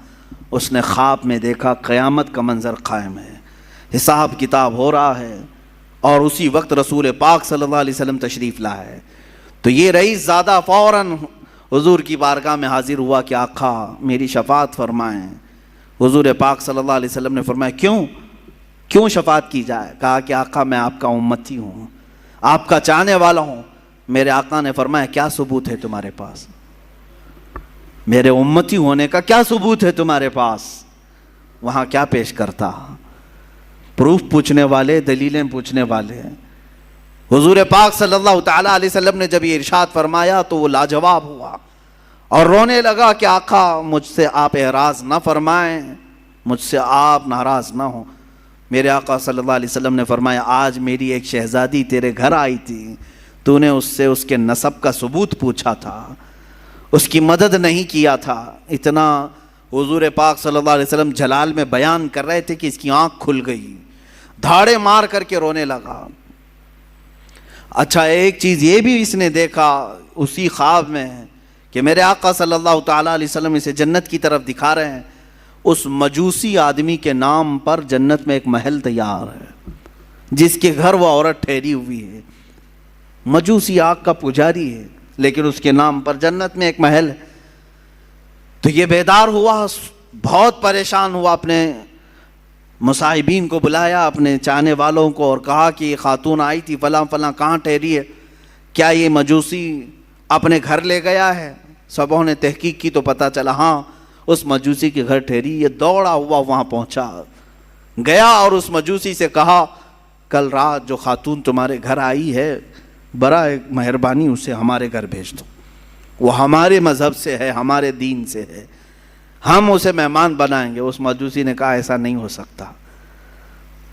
اس نے خواب میں دیکھا قیامت کا منظر قائم ہے، حساب کتاب ہو رہا ہے، اور اسی وقت رسول پاک صلی اللہ علیہ وسلم تشریف لایا ہے۔ تو یہ رئیس زادہ فوراً حضور کی بارگاہ میں حاضر ہوا کہ آقا میری شفاعت فرمائیں۔ حضور پاک صلی اللہ علیہ وسلم نے فرمایا کیوں شفاعت کی جائے؟ کہا کہ آقا میں آپ کا امتی ہوں، آپ کا چاہنے والا ہوں۔ میرے آقا نے فرمایا کیا ثبوت ہے تمہارے پاس؟ میرے امتی ہونے کا کیا ثبوت ہے تمہارے پاس؟ وہاں کیا پیش کرتا؟ پروف پوچھنے والے، دلیلیں پوچھنے والے۔ حضور پاک صلی اللہ تعالیٰ علیہ وسلم نے جب یہ ارشاد فرمایا تو وہ لاجواب ہوا اور رونے لگا کہ آقا مجھ سے آپ اعراض نہ فرمائیں، مجھ سے آپ ناراض نہ ہوں۔ میرے آقا صلی اللہ علیہ وسلم نے فرمایا آج میری ایک شہزادی تیرے گھر آئی تھی، تو نے اس سے اس کے نسب کا ثبوت پوچھا تھا، اس کی مدد نہیں کیا تھا۔ اتنا حضور پاک صلی اللہ علیہ وسلم جلال میں بیان کر رہے تھے کہ اس کی آنکھ کھل گئی، دھاڑے مار کر کے رونے لگا۔ اچھا ایک چیز یہ بھی اس نے دیکھا اسی خواب میں کہ میرے آقا صلی اللہ تعالیٰ علیہ وسلم اسے جنت کی طرف دکھا رہے ہیں، اس مجوسی آدمی کے نام پر جنت میں ایک محل تیار ہے، جس کے گھر وہ عورت ٹھہری ہوئی ہے، مجوسی آگ کا پجاری ہے، لیکن اس کے نام پر جنت میں ایک محل ہے۔ تو یہ بیدار ہوا، بہت پریشان ہوا، اپنے مصاحبین کو بلایا، اپنے چاہنے والوں کو، اور کہا کہ یہ خاتون آئی تھی فلاں فلاں، کہاں ٹھہری ہے؟ کیا یہ مجوسی اپنے گھر لے گیا ہے؟ سبوں نے تحقیق کی تو پتہ چلا ہاں اس مجوسی کے گھر ٹھہری۔ یہ دوڑا ہوا وہاں پہنچا، گیا اور اس مجوسی سے کہا کل رات جو خاتون تمہارے گھر آئی ہے برائے مہربانی اسے ہمارے گھر بھیج دو، وہ ہمارے مذہب سے ہے، ہمارے دین سے ہے، ہم اسے مہمان بنائیں گے۔ اس مجوسی نے کہا ایسا نہیں ہو سکتا۔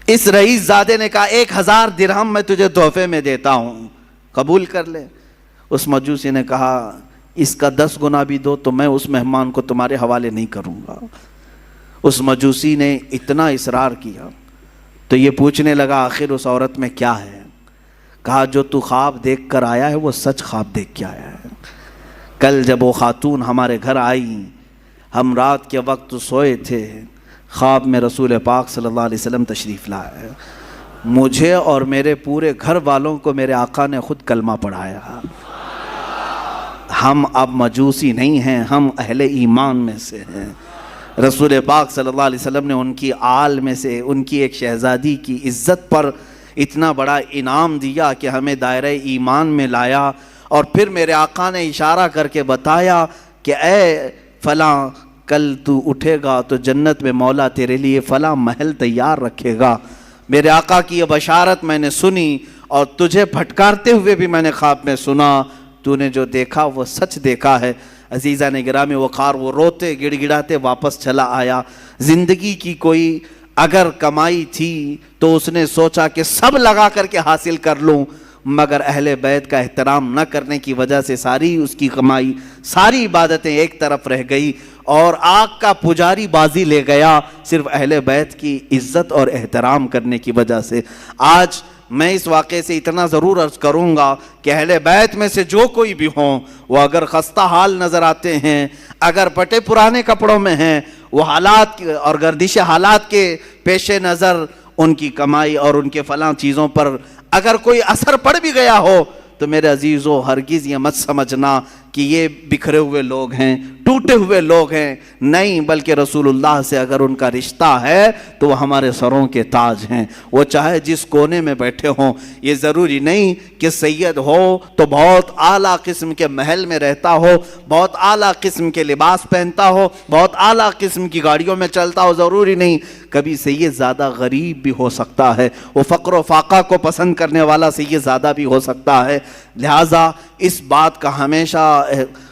اس رئیس زادے نے کہا 1000 درہم میں تجھے تحفے میں دیتا ہوں، قبول کر لے۔ اس مجوسی نے کہا اس کا 10 گنا بھی دو تو میں اس مہمان کو تمہارے حوالے نہیں کروں گا۔ اس مجوسی نے اتنا اصرار کیا تو یہ پوچھنے لگا آخر اس عورت میں کیا ہے؟ کہا جو تو خواب دیکھ کر آیا ہے وہ سچ خواب دیکھ کے آیا ہے۔ کل جب وہ خاتون ہمارے گھر آئی، ہم رات کے وقت سوئے تھے، خواب میں رسول پاک صلی اللہ علیہ وسلم تشریف لائے، مجھے اور میرے پورے گھر والوں کو میرے آقا نے خود کلمہ پڑھایا۔ ہم اب مجوسی نہیں ہیں، ہم اہل ایمان میں سے ہیں۔ رسول پاک صلی اللہ علیہ وسلم نے ان کی آل میں سے ان کی ایک شہزادی کی عزت پر اتنا بڑا انعام دیا کہ ہمیں دائرہ ایمان میں لایا، اور پھر میرے آقا نے اشارہ کر کے بتایا کہ اے فلاں کل تو اٹھے گا تو جنت میں مولا تیرے لیے فلاں محل تیار رکھے گا۔ میرے آقا کی یہ بشارت میں نے سنی اور تجھے پھٹکارتے ہوئے بھی میں نے خواب میں سنا، تو نے جو دیکھا وہ سچ دیکھا ہے، عزیزان گرامی وقار وہ روتے گڑ گڑاتے واپس چلا آیا. زندگی کی کوئی اگر کمائی تھی تو اس نے سوچا کہ سب لگا کر کے حاصل کر لوں, مگر اہل بیت کا احترام نہ کرنے کی وجہ سے ساری اس کی کمائی, ساری عبادتیں ایک طرف رہ گئی اور آگ کا پجاری بازی لے گیا صرف اہل بیت کی عزت اور احترام کرنے کی وجہ سے. آج میں اس واقعے سے اتنا ضرور عرض کروں گا کہ اہل بیت میں سے جو کوئی بھی ہوں وہ اگر خستہ حال نظر آتے ہیں, اگر پٹے پرانے کپڑوں میں ہیں, وہ حالات اور گردش حالات کے پیش نظر ان کی کمائی اور ان کے فلاں چیزوں پر اگر کوئی اثر پڑ بھی گیا ہو تو میرے عزیزو ہرگز یہ مت سمجھنا کہ یہ بکھرے ہوئے لوگ ہیں, ٹوٹے ہوئے لوگ ہیں. نہیں, بلکہ رسول اللہ سے اگر ان کا رشتہ ہے تو وہ ہمارے سروں کے تاج ہیں. وہ چاہے جس کونے میں بیٹھے ہوں, یہ ضروری نہیں کہ سید ہو تو بہت اعلیٰ قسم کے محل میں رہتا ہو, بہت اعلیٰ قسم کے لباس پہنتا ہو, بہت اعلیٰ قسم کی گاڑیوں میں چلتا ہو. ضروری نہیں, کبھی سید زیادہ غریب بھی ہو سکتا ہے, وہ فقر و فاقہ کو پسند کرنے والا سید زیادہ بھی ہو سکتا ہے. لہٰذا اس بات کا ہمیشہ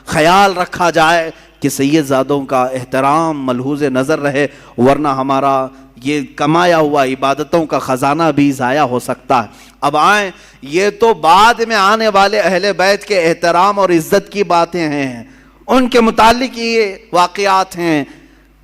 خیال رکھا جائے کہ سید زادوں کا احترام ملحوظ نظر رہے, ورنہ ہمارا یہ کمایا ہوا عبادتوں کا خزانہ بھی ضائع ہو سکتا ہے. اب آئیں, یہ تو بعد میں آنے والے اہل بیت کے احترام اور عزت کی باتیں ہیں, ان کے متعلق یہ واقعات ہیں,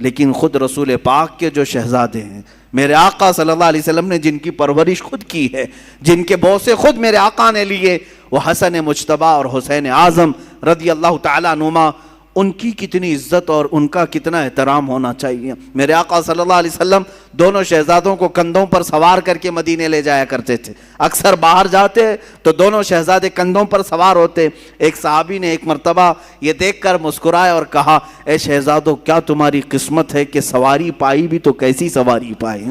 لیکن خود رسول پاک کے جو شہزادے ہیں, میرے آقا صلی اللہ علیہ وسلم نے جن کی پرورش خود کی ہے, جن کے بوسے خود میرے آقا نے لیے, وہ حسن مجتبیٰ اور حسین اعظم رضی اللہ تعالیٰ عنہما, ان کی کتنی عزت اور ان کا کتنا احترام ہونا چاہیے. میرے آقا صلی اللہ علیہ وسلم دونوں شہزادوں کو کندھوں پر سوار کر کے مدینے لے جایا کرتے تھے. اکثر باہر جاتے تو دونوں شہزادے کندھوں پر سوار ہوتے. ایک صحابی نے ایک مرتبہ یہ دیکھ کر مسکرائے اور کہا, اے شہزادوں, کیا تمہاری قسمت ہے کہ سواری پائی بھی تو کیسی سواری پائی,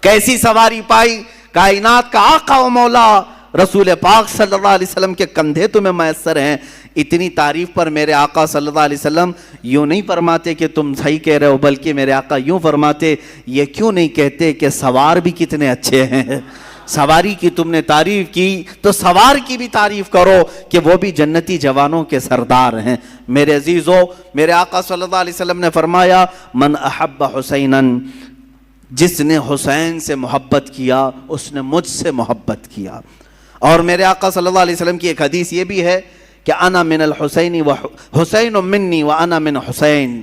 کیسی سواری پائی. کائنات کا آقا و مولا رسول پاک صلی اللہ علیہ وسلم کے کندھے تمہیں میسر ہیں. اتنی تعریف پر میرے آقا صلی اللہ علیہ وسلم یوں نہیں فرماتے کہ تم صحیح کہہ رہے ہو, بلکہ میرے آقا یوں فرماتے, یہ کیوں نہیں کہتے کہ سوار بھی کتنے اچھے ہیں. سواری کی تم نے تعریف کی تو سوار کی بھی تعریف کرو کہ وہ بھی جنتی جوانوں کے سردار ہیں. میرے عزیزو, میرے آقا صلی اللہ علیہ وسلم نے فرمایا, من احب حسینا, جس نے حسین سے محبت کیا اس نے مجھ سے محبت کیا. اور میرے آقا صلی اللہ علیہ وسلم کی ایک حدیث یہ بھی ہے کہ انا من الحسین و حسین منی و انا من حسین,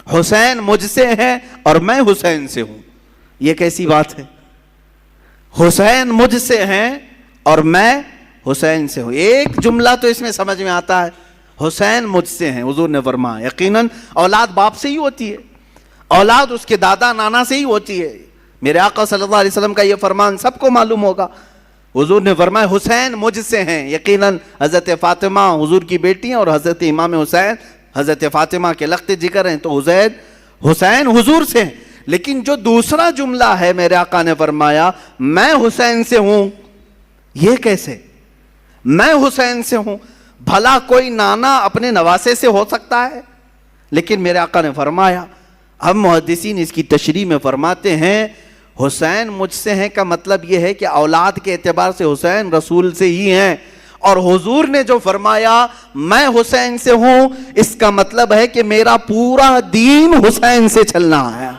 حسین مجھ سے ہے اور میں حسین سے ہوں. یہ کیسی بات ہے, حسین مجھ سے ہیں اور میں حسین سے ہوں. ایک جملہ تو اس میں سمجھ میں آتا ہے, حسین مجھ سے ہیں. حضور نے فرمایا یقیناً اولاد باپ سے ہی ہوتی ہے, اولاد اس کے دادا نانا سے ہی ہوتی ہے. میرے آقا صلی اللہ علیہ وسلم کا یہ فرمان سب کو معلوم ہوگا. حضور نے فرمایا حسین مجھ سے ہیں. یقیناً حضرت فاطمہ حضور کی بیٹی ہیں اور حضرت امام حسین حضرت فاطمہ کے لخت جگر ہیں, تو حسین حضور سے ہیں. لیکن جو دوسرا جملہ ہے, میرے آقا نے فرمایا میں حسین سے ہوں. یہ کیسے, میں حسین سے ہوں؟ بھلا کوئی نانا اپنے نواسے سے ہو سکتا ہے؟ لیکن میرے آقا نے فرمایا, ہم محدثین اس کی تشریح میں فرماتے ہیں حسین مجھ سے ہیں کا مطلب یہ ہے کہ اولاد کے اعتبار سے حسین رسول سے ہی ہیں, اور حضور نے جو فرمایا میں حسین سے ہوں, اس کا مطلب ہے کہ میرا پورا دین حسین سے چلنا ہے.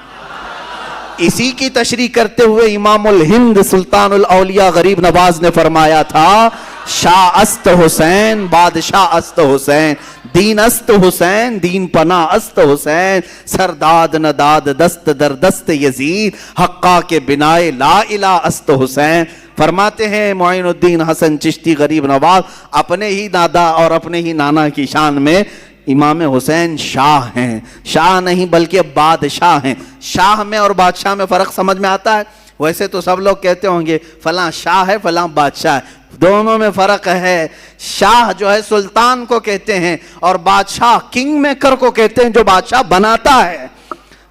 اسی کی تشریح کرتے ہوئے امام الہند سلطان الاولیاء غریب نواز نے فرمایا تھا, شاہ است حسین بادشاہ است حسین, دین است حسین دین پناہ است حسین, سرداد نداد دست در دست یزید, حقا کے بنائے لا الہ است حسین. فرماتے ہیں معین الدین حسن چشتی غریب نواز اپنے ہی دادا اور اپنے ہی نانا کی شان میں امام حسین شاہ ہیں. شاہ نہیں بلکہ بادشاہ ہیں. شاہ میں اور بادشاہ میں فرق سمجھ میں آتا ہے؟ ویسے تو سب لوگ کہتے ہوں گے فلاں شاہ ہے فلاں بادشاہ ہے, دونوں میں فرق ہے. شاہ جو ہے سلطان کو کہتے ہیں, اور بادشاہ کنگ میکر کو کہتے ہیں جو بادشاہ بناتا ہے.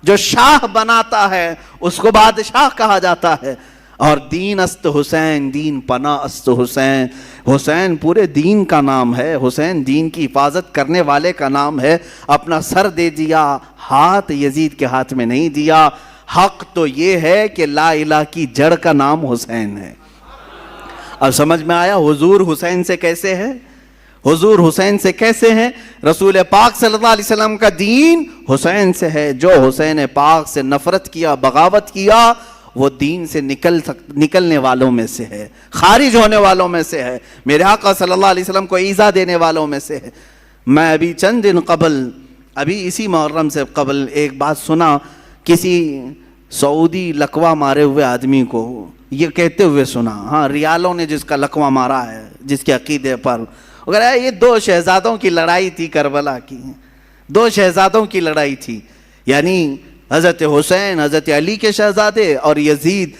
جو شاہ بناتا ہے اس کو بادشاہ کہا جاتا ہے. اور دین است حسین دین پناہ است حسین, حسین پورے دین کا نام ہے, حسین دین کی حفاظت کرنے والے کا نام ہے. اپنا سر دے دیا, ہاتھ یزید کے ہاتھ میں نہیں دیا. حق تو یہ ہے کہ لا الہ کی جڑ کا نام حسین ہے. اب سمجھ میں آیا حضور حسین سے کیسے ہے؟ حضور حسین سے کیسے ہیں؟ رسول پاک صلی اللہ علیہ وسلم کا دین حسین سے ہے. جو حسین پاک سے نفرت کیا، بغاوت کیا، وہ دین سے نکلنے والوں میں سے ہے، خارج ہونے والوں میں سے ہے، میرے آقا صلی اللہ علیہ وسلم کو ایذا دینے والوں میں سے ہے. میں ابھی چند دن قبل، ابھی اسی محرم سے قبل ایک بات سنا، کسی سعودی لقوہ مارے ہوئے آدمی کو یہ کہتے ہوئے سنا، ہاں ریالوں نے جس کا لقوہ مارا ہے جس کے عقیدے پر، اگر یہ 2 شہزادوں کی لڑائی تھی کربلا کی، 2 شہزادوں کی لڑائی تھی، یعنی حضرت حسین حضرت علی کے شہزادے اور یزید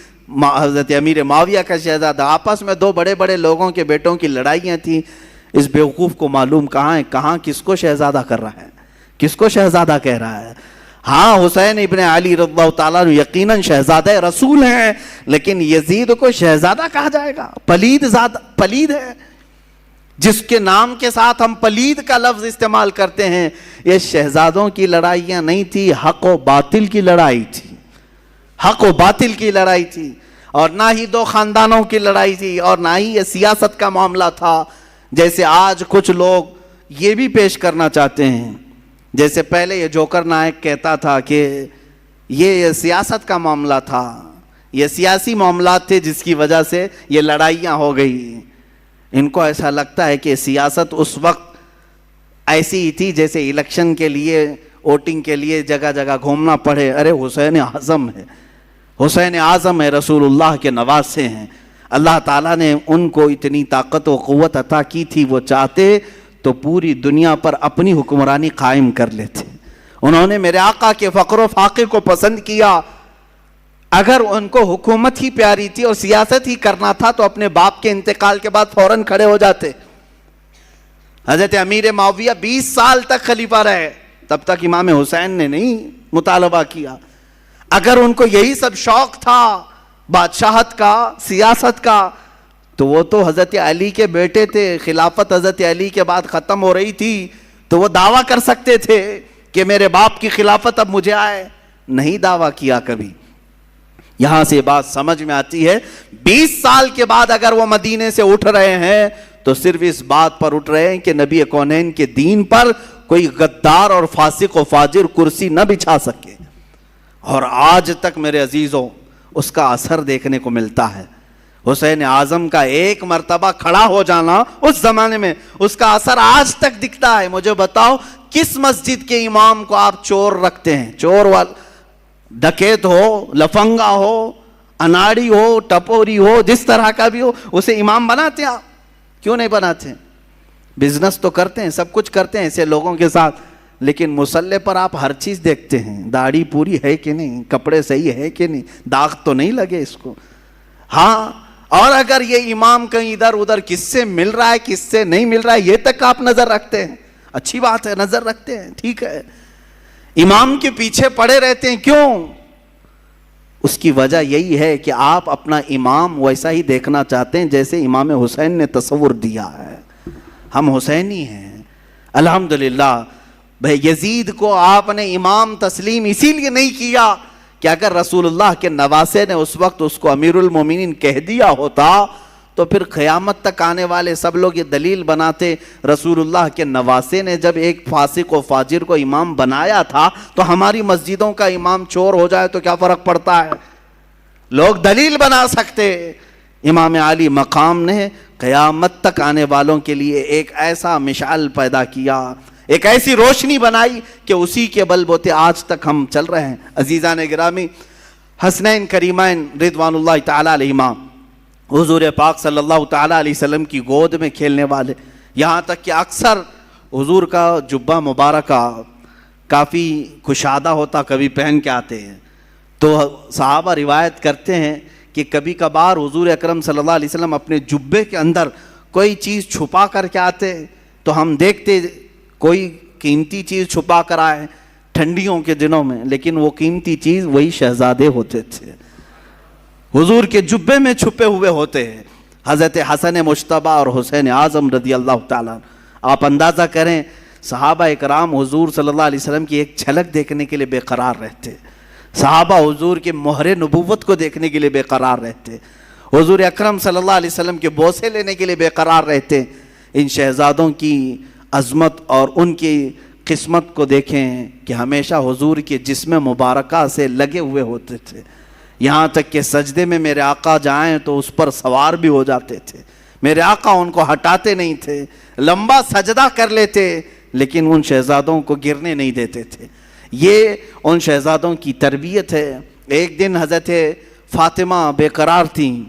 حضرت امیر معاویہ کا شہزادہ، آپس میں 2 بڑے بڑے لوگوں کے بیٹوں کی لڑائیاں تھیں. اس بیوقوف کو معلوم کہاں ہے، کہاں کس کو شہزادہ کر رہا ہے، کس کو شہزادہ کہہ رہا ہے. ہاں حسین ابن علی رضی اللہ تعالیٰ یقیناً شہزادہ رسول ہیں، لیکن یزید کو شہزادہ کہا جائے گا؟ پلید ہے. جس کے نام کے ساتھ ہم پلید کا لفظ استعمال کرتے ہیں. یہ شہزادوں کی لڑائیاں نہیں تھی، حق و باطل کی لڑائی تھی، حق و باطل کی لڑائی تھی، اور نہ ہی 2 خاندانوں کی لڑائی تھی، اور نہ ہی یہ سیاست کا معاملہ تھا جیسے آج کچھ لوگ یہ بھی پیش کرنا چاہتے ہیں. جیسے پہلے یہ جوکر نائک کہتا تھا کہ یہ سیاست کا معاملہ تھا، یہ سیاسی معاملات تھے جس کی وجہ سے یہ لڑائیاں ہو گئی. ان کو ایسا لگتا ہے کہ سیاست اس وقت ایسی ہی تھی جیسے الیکشن کے لیے، ووٹنگ کے لیے جگہ جگہ گھومنا پڑے. ارے حسین اعظم ہے، حسین اعظم ہے، رسول اللہ کے نواسے ہیں. اللہ تعالیٰ نے ان کو اتنی طاقت و قوت عطا کی تھی، وہ چاہتے تو پوری دنیا پر اپنی حکمرانی قائم کر لیتے. انہوں نے میرے آقا کے فقر و فاقے کو پسند کیا. اگر ان کو حکومت ہی پیاری تھی اور سیاست ہی کرنا تھا تو اپنے باپ کے انتقال کے بعد فوراً کھڑے ہو جاتے. حضرت امیر معاویہ 20 سال تک خلیفہ رہے، تب تک امام حسین نے نہیں مطالبہ کیا. اگر ان کو یہی سب شوق تھا بادشاہت کا، سیاست کا، تو وہ تو حضرت علی کے بیٹے تھے. خلافت حضرت علی کے بعد ختم ہو رہی تھی تو وہ دعویٰ کر سکتے تھے کہ میرے باپ کی خلافت اب مجھے آئے. نہیں دعویٰ کیا کبھی. یہاں سے بات سمجھ میں آتی ہے 20 سال کے بعد اگر وہ مدینے سے اٹھ رہے ہیں تو صرف اس بات پر اٹھ رہے ہیں کہ نبی کونین کے دین پر کوئی غدار اور فاسق و فاجر کرسی نہ بچھا سکے. اور آج تک میرے عزیزوں اس کا اثر دیکھنے کو ملتا ہے. حسین اعظم کا ایک مرتبہ کھڑا ہو جانا اس زمانے میں، اس کا اثر آج تک دکھتا ہے. مجھے بتاؤ کس مسجد کے امام کو آپ چور رکھتے ہیں؟ چور ڈکیت ہو، لفنگا ہو، اناڑی ہو، ٹپوری ہو، جس طرح کا بھی ہو، اسے امام بناتے ہیں آپ؟ کیوں نہیں بناتے؟ بزنس تو کرتے ہیں، سب کچھ کرتے ہیں ایسے لوگوں کے ساتھ، لیکن مصلے پر آپ ہر چیز دیکھتے ہیں. داڑھی پوری ہے کہ نہیں، کپڑے صحیح ہے کہ نہیں، داغ تو نہیں لگے اس کو. ہاں، اور اگر یہ امام کہیں ادھر ادھر کس سے مل رہا ہے کس سے نہیں مل رہا ہے یہ تک آپ نظر رکھتے ہیں. اچھی بات ہے، نظر رکھتے ہیں، ٹھیک ہے. امام کے پیچھے پڑے رہتے ہیں، کیوں؟ اس کی وجہ یہی ہے کہ آپ اپنا امام ویسا ہی دیکھنا چاہتے ہیں جیسے امام حسین نے تصور دیا ہے. ہم حسینی ہیں الحمدللہ. بھائی یزید کو آپ نے امام تسلیم اسی لیے نہیں کیا کہ اگر رسول اللہ کے نواسے نے اس وقت اس کو امیر المومنین کہہ دیا ہوتا تو پھر قیامت تک آنے والے سب لوگ یہ دلیل بناتے رسول اللہ کے نواسے نے جب ایک فاسق و فاجر کو امام بنایا تھا تو ہماری مسجدوں کا امام چور ہو جائے تو کیا فرق پڑتا ہے؟ لوگ دلیل بنا سکتے. امام علی مقام نے قیامت تک آنے والوں کے لیے ایک ایسا مشعل پیدا کیا، ایک ایسی روشنی بنائی کہ اسی کے بل بوتے آج تک ہم چل رہے ہیں. عزیزان گرامی، حسنین کریمین رضوان اللہ تعالی علیہما، حضور پاک صلی اللہ تعالی علیہ وسلم کی گود میں کھیلنے والے، یہاں تک کہ اکثر حضور کا جبہ مبارکہ کافی کشادہ ہوتا، کبھی پہن کے آتے ہیں. تو صحابہ روایت کرتے ہیں کہ کبھی کبھار حضور اکرم صلی اللہ علیہ وسلم اپنے جبے کے اندر کوئی چیز چھپا کر کے آتے تو ہم دیکھتے کوئی قیمتی چیز چھپا کر آئے ٹھنڈیوں کے دنوں میں، لیکن وہ قیمتی چیز وہی شہزادے ہوتے تھے، حضور کے جبے میں چھپے ہوئے ہوتے ہیں. حضرت حسن مجتبیٰ اور حسین اعظم رضی اللہ تعالیٰ. آپ اندازہ کریں صحابہ اکرام حضور صلی اللہ علیہ وسلم کی ایک جھلک دیکھنے کے لیے بے قرار رہتے، صحابہ حضور کے مہر نبوت کو دیکھنے کے لیے بے قرار رہتے، حضور اکرم صلی اللہ علیہ وسلم کے بوسے لینے کے لیے بے قرار رہتے. ان شہزادوں کی عظمت اور ان کی قسمت کو دیکھیں کہ ہمیشہ حضور کے جسم مبارکہ سے لگے ہوئے ہوتے تھے، یہاں تک کہ سجدے میں میرے آقا جائیں تو اس پر سوار بھی ہو جاتے تھے، میرے آقا ان کو ہٹاتے نہیں تھے، لمبا سجدہ کر لیتے لیکن ان شہزادوں کو گرنے نہیں دیتے تھے۔ یہ ان شہزادوں کی تربیت ہے۔ ایک دن حضرت فاطمہ بے قرار تھیں،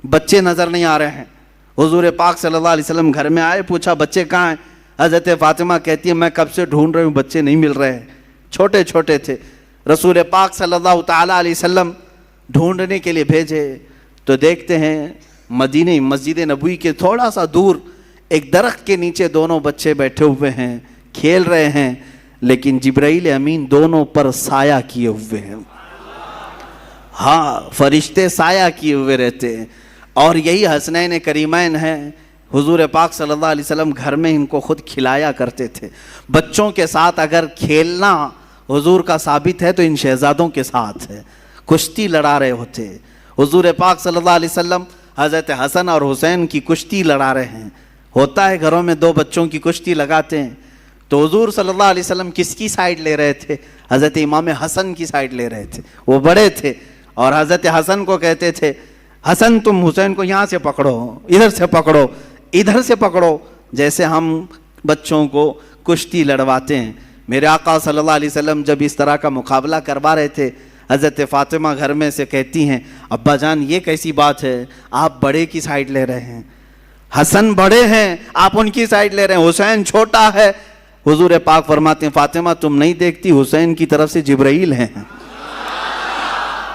بچے نظر نہیں آ رہے ہیں، حضور پاک صلی اللہ علیہ وسلم گھر میں آئے، پوچھا بچے کہاں ہیں؟ حضرت فاطمہ کہتی ہے میں کب سے ڈھونڈ رہی ہوں، بچے نہیں مل رہے ہیں، چھوٹے چھوٹے تھے۔ رسول پاک صلی اللہ تعالیٰ علیہ وسلم ڈھونڈنے کے لیے بھیجے تو دیکھتے ہیں مدینہ مسجد نبوی کے تھوڑا سا دور ایک درخت کے نیچے دونوں بچے بیٹھے ہوئے ہیں، کھیل رہے ہیں، لیکن جبرائیل امین دونوں پر سایہ کیے ہوئے ہیں۔ ہاں، فرشتے سایہ کیے ہوئے رہتے ہیں، اور یہی حسنین کریمین ہیں۔ حضور پاک صلی اللہ علیہ وسلم گھر میں ان کو خود کھلایا کرتے تھے۔ بچوں کے ساتھ اگر کھیلنا حضور کا ثابت ہے تو ان شہزادوں کے ساتھ ہے، کشتی لڑا رہے ہوتے۔ حضور پاک صلی اللہ علیہ وسلم حضرت حسن اور حسین کی کشتی لڑا رہے ہیں۔ ہوتا ہے گھروں میں دو بچوں کی کشتی لگاتے ہیں، تو حضور صلی اللہ علیہ وسلم کس کی سائیڈ لے رہے تھے؟ حضرت امام حسن کی سائیڈ لے رہے تھے، وہ بڑے تھے، اور حضرت حسن کو کہتے تھے حسن تم حسین کو یہاں سے پکڑو، ادھر سے پکڑو، ادھر سے پکڑو، جیسے ہم بچوں کو کشتی لڑواتے ہیں۔ میرے آقا صلی اللہ علیہ وسلم جب اس طرح کا مقابلہ کروا رہے تھے، حضرت فاطمہ گھر میں سے کہتی ہیں ابا جان یہ کیسی بات ہے، آپ بڑے کی سائیڈ لے رہے ہیں، حسن بڑے ہیں آپ ان کی سائیڈ لے رہے ہیں، حسین چھوٹا ہے۔ حضور پاک فرماتے ہیں فاطمہ تم نہیں دیکھتی حسین کی طرف سے جبرائیل ہیں،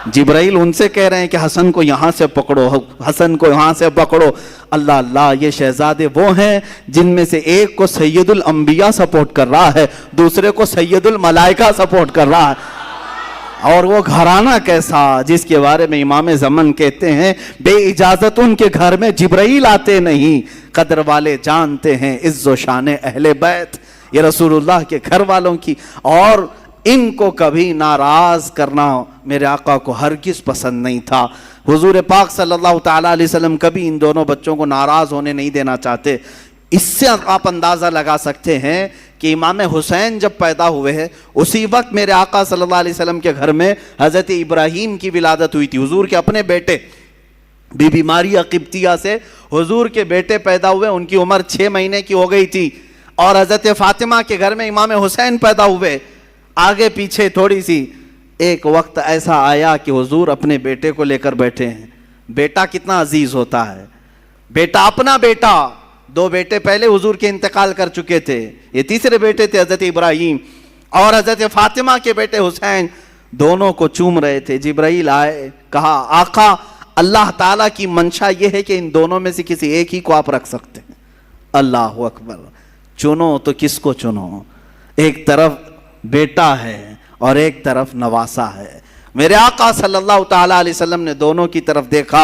جبرائیل ان سے کہہ رہے ہیں کہ حسن کو یہاں سے پکڑو، حسن کو یہاں سے پکڑو۔ اللہ اللہ، یہ شہزادے وہ ہیں جن میں سے ایک کو سید الانبیاء سپورٹ کر رہا ہے، دوسرے کو سید الملائکہ سپورٹ کر رہا ہے، اور وہ گھرانہ کیسا جس کے بارے میں امام زمن کہتے ہیں بے اجازت ان کے گھر میں جبرائیل آتے نہیں، قدر والے جانتے ہیں عز و شان اہل بیت، یہ رسول اللہ کے گھر والوں کی، اور ان کو کبھی ناراض کرنا میرے آقا کو ہرگز پسند نہیں تھا۔ حضور پاک صلی اللہ تعالیٰ علیہ وسلم کبھی ان دونوں بچوں کو ناراض ہونے نہیں دینا چاہتے۔ اس سے آپ اندازہ لگا سکتے ہیں کہ امام حسین جب پیدا ہوئے ہیں اسی وقت میرے آقا صلی اللہ علیہ وسلم کے گھر میں حضرت ابراہیم کی ولادت ہوئی تھی، حضور کے اپنے بیٹے۔ بی بی ماریہ قبطیہ سے حضور کے بیٹے پیدا ہوئے، ان کی عمر 6 مہینے کی ہو گئی تھی، اور حضرت فاطمہ کے گھر میں امام حسین پیدا ہوئے۔ آگے پیچھے تھوڑی سی ایک وقت ایسا آیا کہ حضور اپنے بیٹے کو لے کر بیٹھے ہیں۔ بیٹا کتنا عزیز ہوتا ہے، بیٹا اپنا بیٹا، 2 بیٹے پہلے حضور کے انتقال کر چکے تھے، یہ تیسرے بیٹے تھے حضرت ابراہیم، اور حضرت فاطمہ کے بیٹے حسین، دونوں کو چوم رہے تھے۔ جبرائیل آئے، کہا آقا اللہ تعالیٰ کی منشا یہ ہے کہ ان دونوں میں سے کسی ایک ہی کو آپ رکھ سکتے ہیں۔ اللہ اکبر، چنو تو کس کو چنو؟ ایک طرف بیٹا ہے اور ایک طرف نواسا ہے۔ میرے آقا صلی اللہ تعالیٰ علیہ وسلم نے دونوں کی طرف دیکھا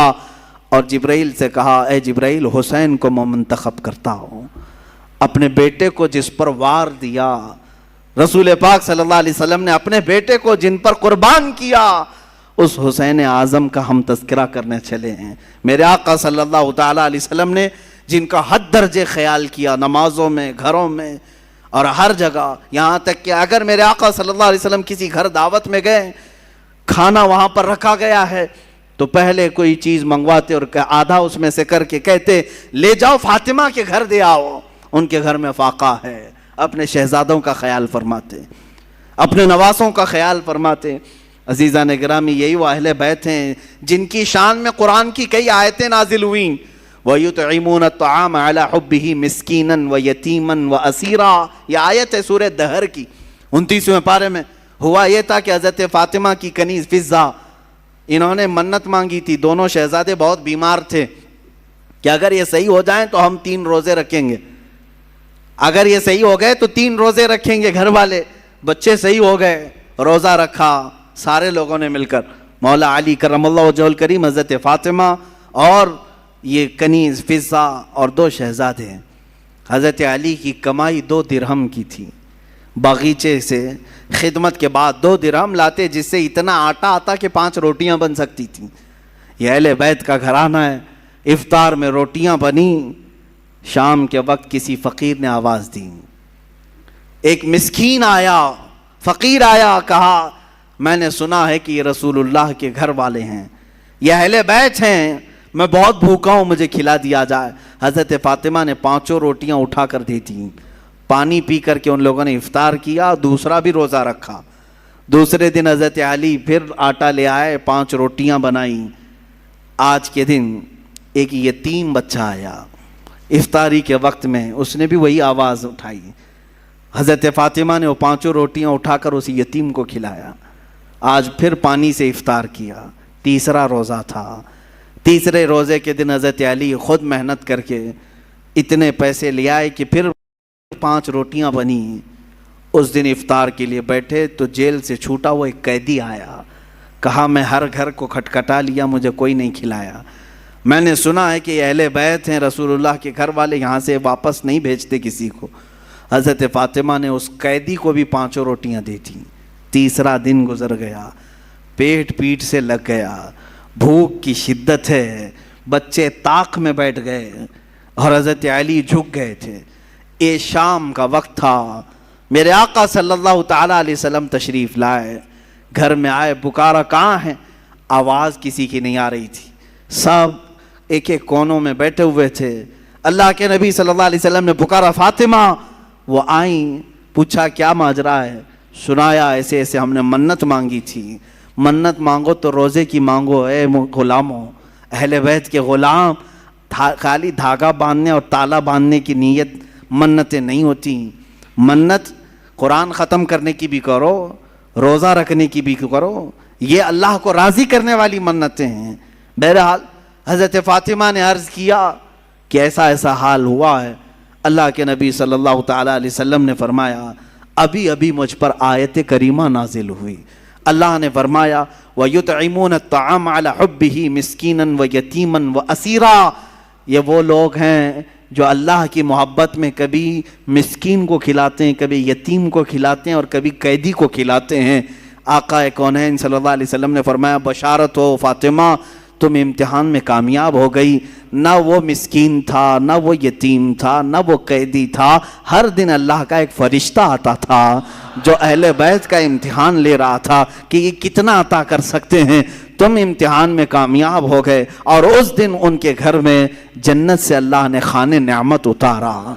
اور جبرائیل سے کہا اے جبرائیل حسین کو میں منتخب کرتا ہوں، اپنے بیٹے کو جس پر وار دیا، رسول پاک صلی اللہ علیہ وسلم نے اپنے بیٹے کو جن پر قربان کیا، اس حسین اعظم کا ہم تذکرہ کرنے چلے ہیں۔ میرے آقا صلی اللہ تعالیٰ علیہ وسلم نے جن کا حد درجے خیال کیا، نمازوں میں، گھروں میں اور ہر جگہ، یہاں تک کہ اگر میرے آقا صلی اللہ علیہ وسلم کسی گھر دعوت میں گئے، کھانا وہاں پر رکھا گیا ہے تو پہلے کوئی چیز منگواتے اور آدھا اس میں سے کر کے کہتے لے جاؤ فاطمہ کے گھر دے آؤ، ان کے گھر میں فاقہ ہے۔ اپنے شہزادوں کا خیال فرماتے، اپنے نواسوں کا خیال فرماتے۔ عزیزان گرامی، یہی وہ اہل بیت ہیں جن کی شان میں قرآن کی کئی آیتیں نازل ہوئیں۔ وَيُطْعِمُونَ الطَّعَامَ عَلَى حُبِّهِ مِسْكِينًا وَيَتِيمًا وَأَسِيرًا، یہ آیت ہے سورہ دہر کی 29ویں پارے میں۔ ہوا یہ تھا کہ حضرت فاطمہ کی کنیز فضہ، انہوں نے منت مانگی تھی، دونوں شہزادے بہت بیمار تھے کہ اگر یہ صحیح ہو جائیں تو ہم 3 روزے رکھیں گے، اگر یہ صحیح ہو گئے تو 3 روزے رکھیں گے گھر والے۔ بچے صحیح ہو گئے، روزہ رکھا سارے لوگوں نے مل کر، مولا علی کرم اللہ وجہہ الکریم، حضرت فاطمہ اور یہ کنیز فضہ اور 2 شہزادے ہیں۔ حضرت علی کی کمائی 2 درہم کی تھی، باغیچے سے خدمت کے بعد 2 درہم لاتے جس سے اتنا آٹا آتا کہ 5 روٹیاں بن سکتی تھیں۔ یہ اہل بیت کا گھرانہ ہے۔ افطار میں روٹیاں بنی، شام کے وقت کسی فقیر نے آواز دی، ایک مسکین آیا، فقیر آیا، کہا میں نے سنا ہے کہ یہ رسول اللہ کے گھر والے ہیں، یہ اہل بیت ہیں، میں بہت بھوکا ہوں، مجھے کھلا دیا جائے۔ حضرت فاطمہ نے 5 روٹیاں اٹھا کر دی تھیں، پانی پی کر کے ان لوگوں نے افطار کیا، دوسرا بھی روزہ رکھا۔ دوسرے دن حضرت علی پھر آٹا لے آئے، 5 روٹیاں بنائیں۔ آج کے دن ایک یتیم بچہ آیا افطاری کے وقت میں، اس نے بھی وہی آواز اٹھائی، حضرت فاطمہ نے وہ 5 روٹیاں اٹھا کر اس یتیم کو کھلایا۔ آج پھر پانی سے افطار کیا، تیسرا روزہ تھا۔ تیسرے روزے کے دن حضرت علی خود محنت کر کے اتنے پیسے لے آئے کہ پھر 5 روٹیاں بنی۔ اس دن افطار کے لیے بیٹھے تو جیل سے چھوٹا ہوا ایک قیدی آیا، کہا میں ہر گھر کو کھٹکھٹا لیا، مجھے کوئی نہیں کھلایا، میں نے سنا ہے کہ یہ اہل بیت ہیں، رسول اللہ کے گھر والے، یہاں سے واپس نہیں بھیجتے کسی کو۔ حضرت فاطمہ نے اس قیدی کو بھی 5 روٹیاں دی تھیں۔ تیسرا دن گزر گیا، پیٹ سے لگ گیا، بھوک کی شدت ہے، بچے طاق میں بیٹھ گئے اور حضرت علی جھک گئے تھے۔ یہ شام کا وقت تھا، میرے آقا صلی اللہ تعالیٰ علیہ وسلم تشریف لائے، گھر میں آئے، پکارا کہاں ہیں؟ آواز کسی کی نہیں آ رہی تھی، سب ایک ایک کونوں میں بیٹھے ہوئے تھے۔ اللہ کے نبی صلی اللہ علیہ وسلم نے پکارا فاطمہ، وہ آئیں، پوچھا کیا ماجرا ہے؟ سنایا ایسے ایسے ہم نے منت مانگی تھی، منت مانگو تو روزے کی مانگو اے غلاموں، اہل بیت کے غلام، خالی دھاگا باندھنے اور تالا باندھنے کی نیت منتیں نہیں ہوتی، منت قرآن ختم کرنے کی بھی کرو، روزہ رکھنے کی بھی کرو، یہ اللہ کو راضی کرنے والی منتیں ہیں۔ بہرحال حضرت فاطمہ نے عرض کیا کہ ایسا ایسا حال ہوا ہے۔ اللہ کے نبی صلی اللہ تعالیٰ علیہ وسلم نے فرمایا ابھی ابھی مجھ پر آیت کریمہ نازل ہوئی، اللہ نے فرمایا وَيُطْعِمُونَ الطَّعَامَ عَلَى حُبِّهِ مِسْكِينًا وَيَتِيمًا وَأَسِيرًا، یہ وہ لوگ ہیں جو اللہ کی محبت میں کبھی مسکین کو کھلاتے ہیں، کبھی یتیم کو کھلاتے ہیں اور کبھی قیدی کو کھلاتے ہیں۔ آقا کونین صلی اللہ علیہ وسلم نے فرمایا بشارت ہو فاطمہ، تم امتحان میں کامیاب ہو گئی، نہ وہ مسکین تھا، نہ وہ یتیم تھا، نہ وہ قیدی تھا، ہر دن اللہ کا ایک فرشتہ آتا تھا جو اہل بیت کا امتحان لے رہا تھا کہ یہ کتنا عطا کر سکتے ہیں۔ تم امتحان میں کامیاب ہو گئے اور اس دن ان کے گھر میں جنت سے اللہ نے خانے نعمت اتارا۔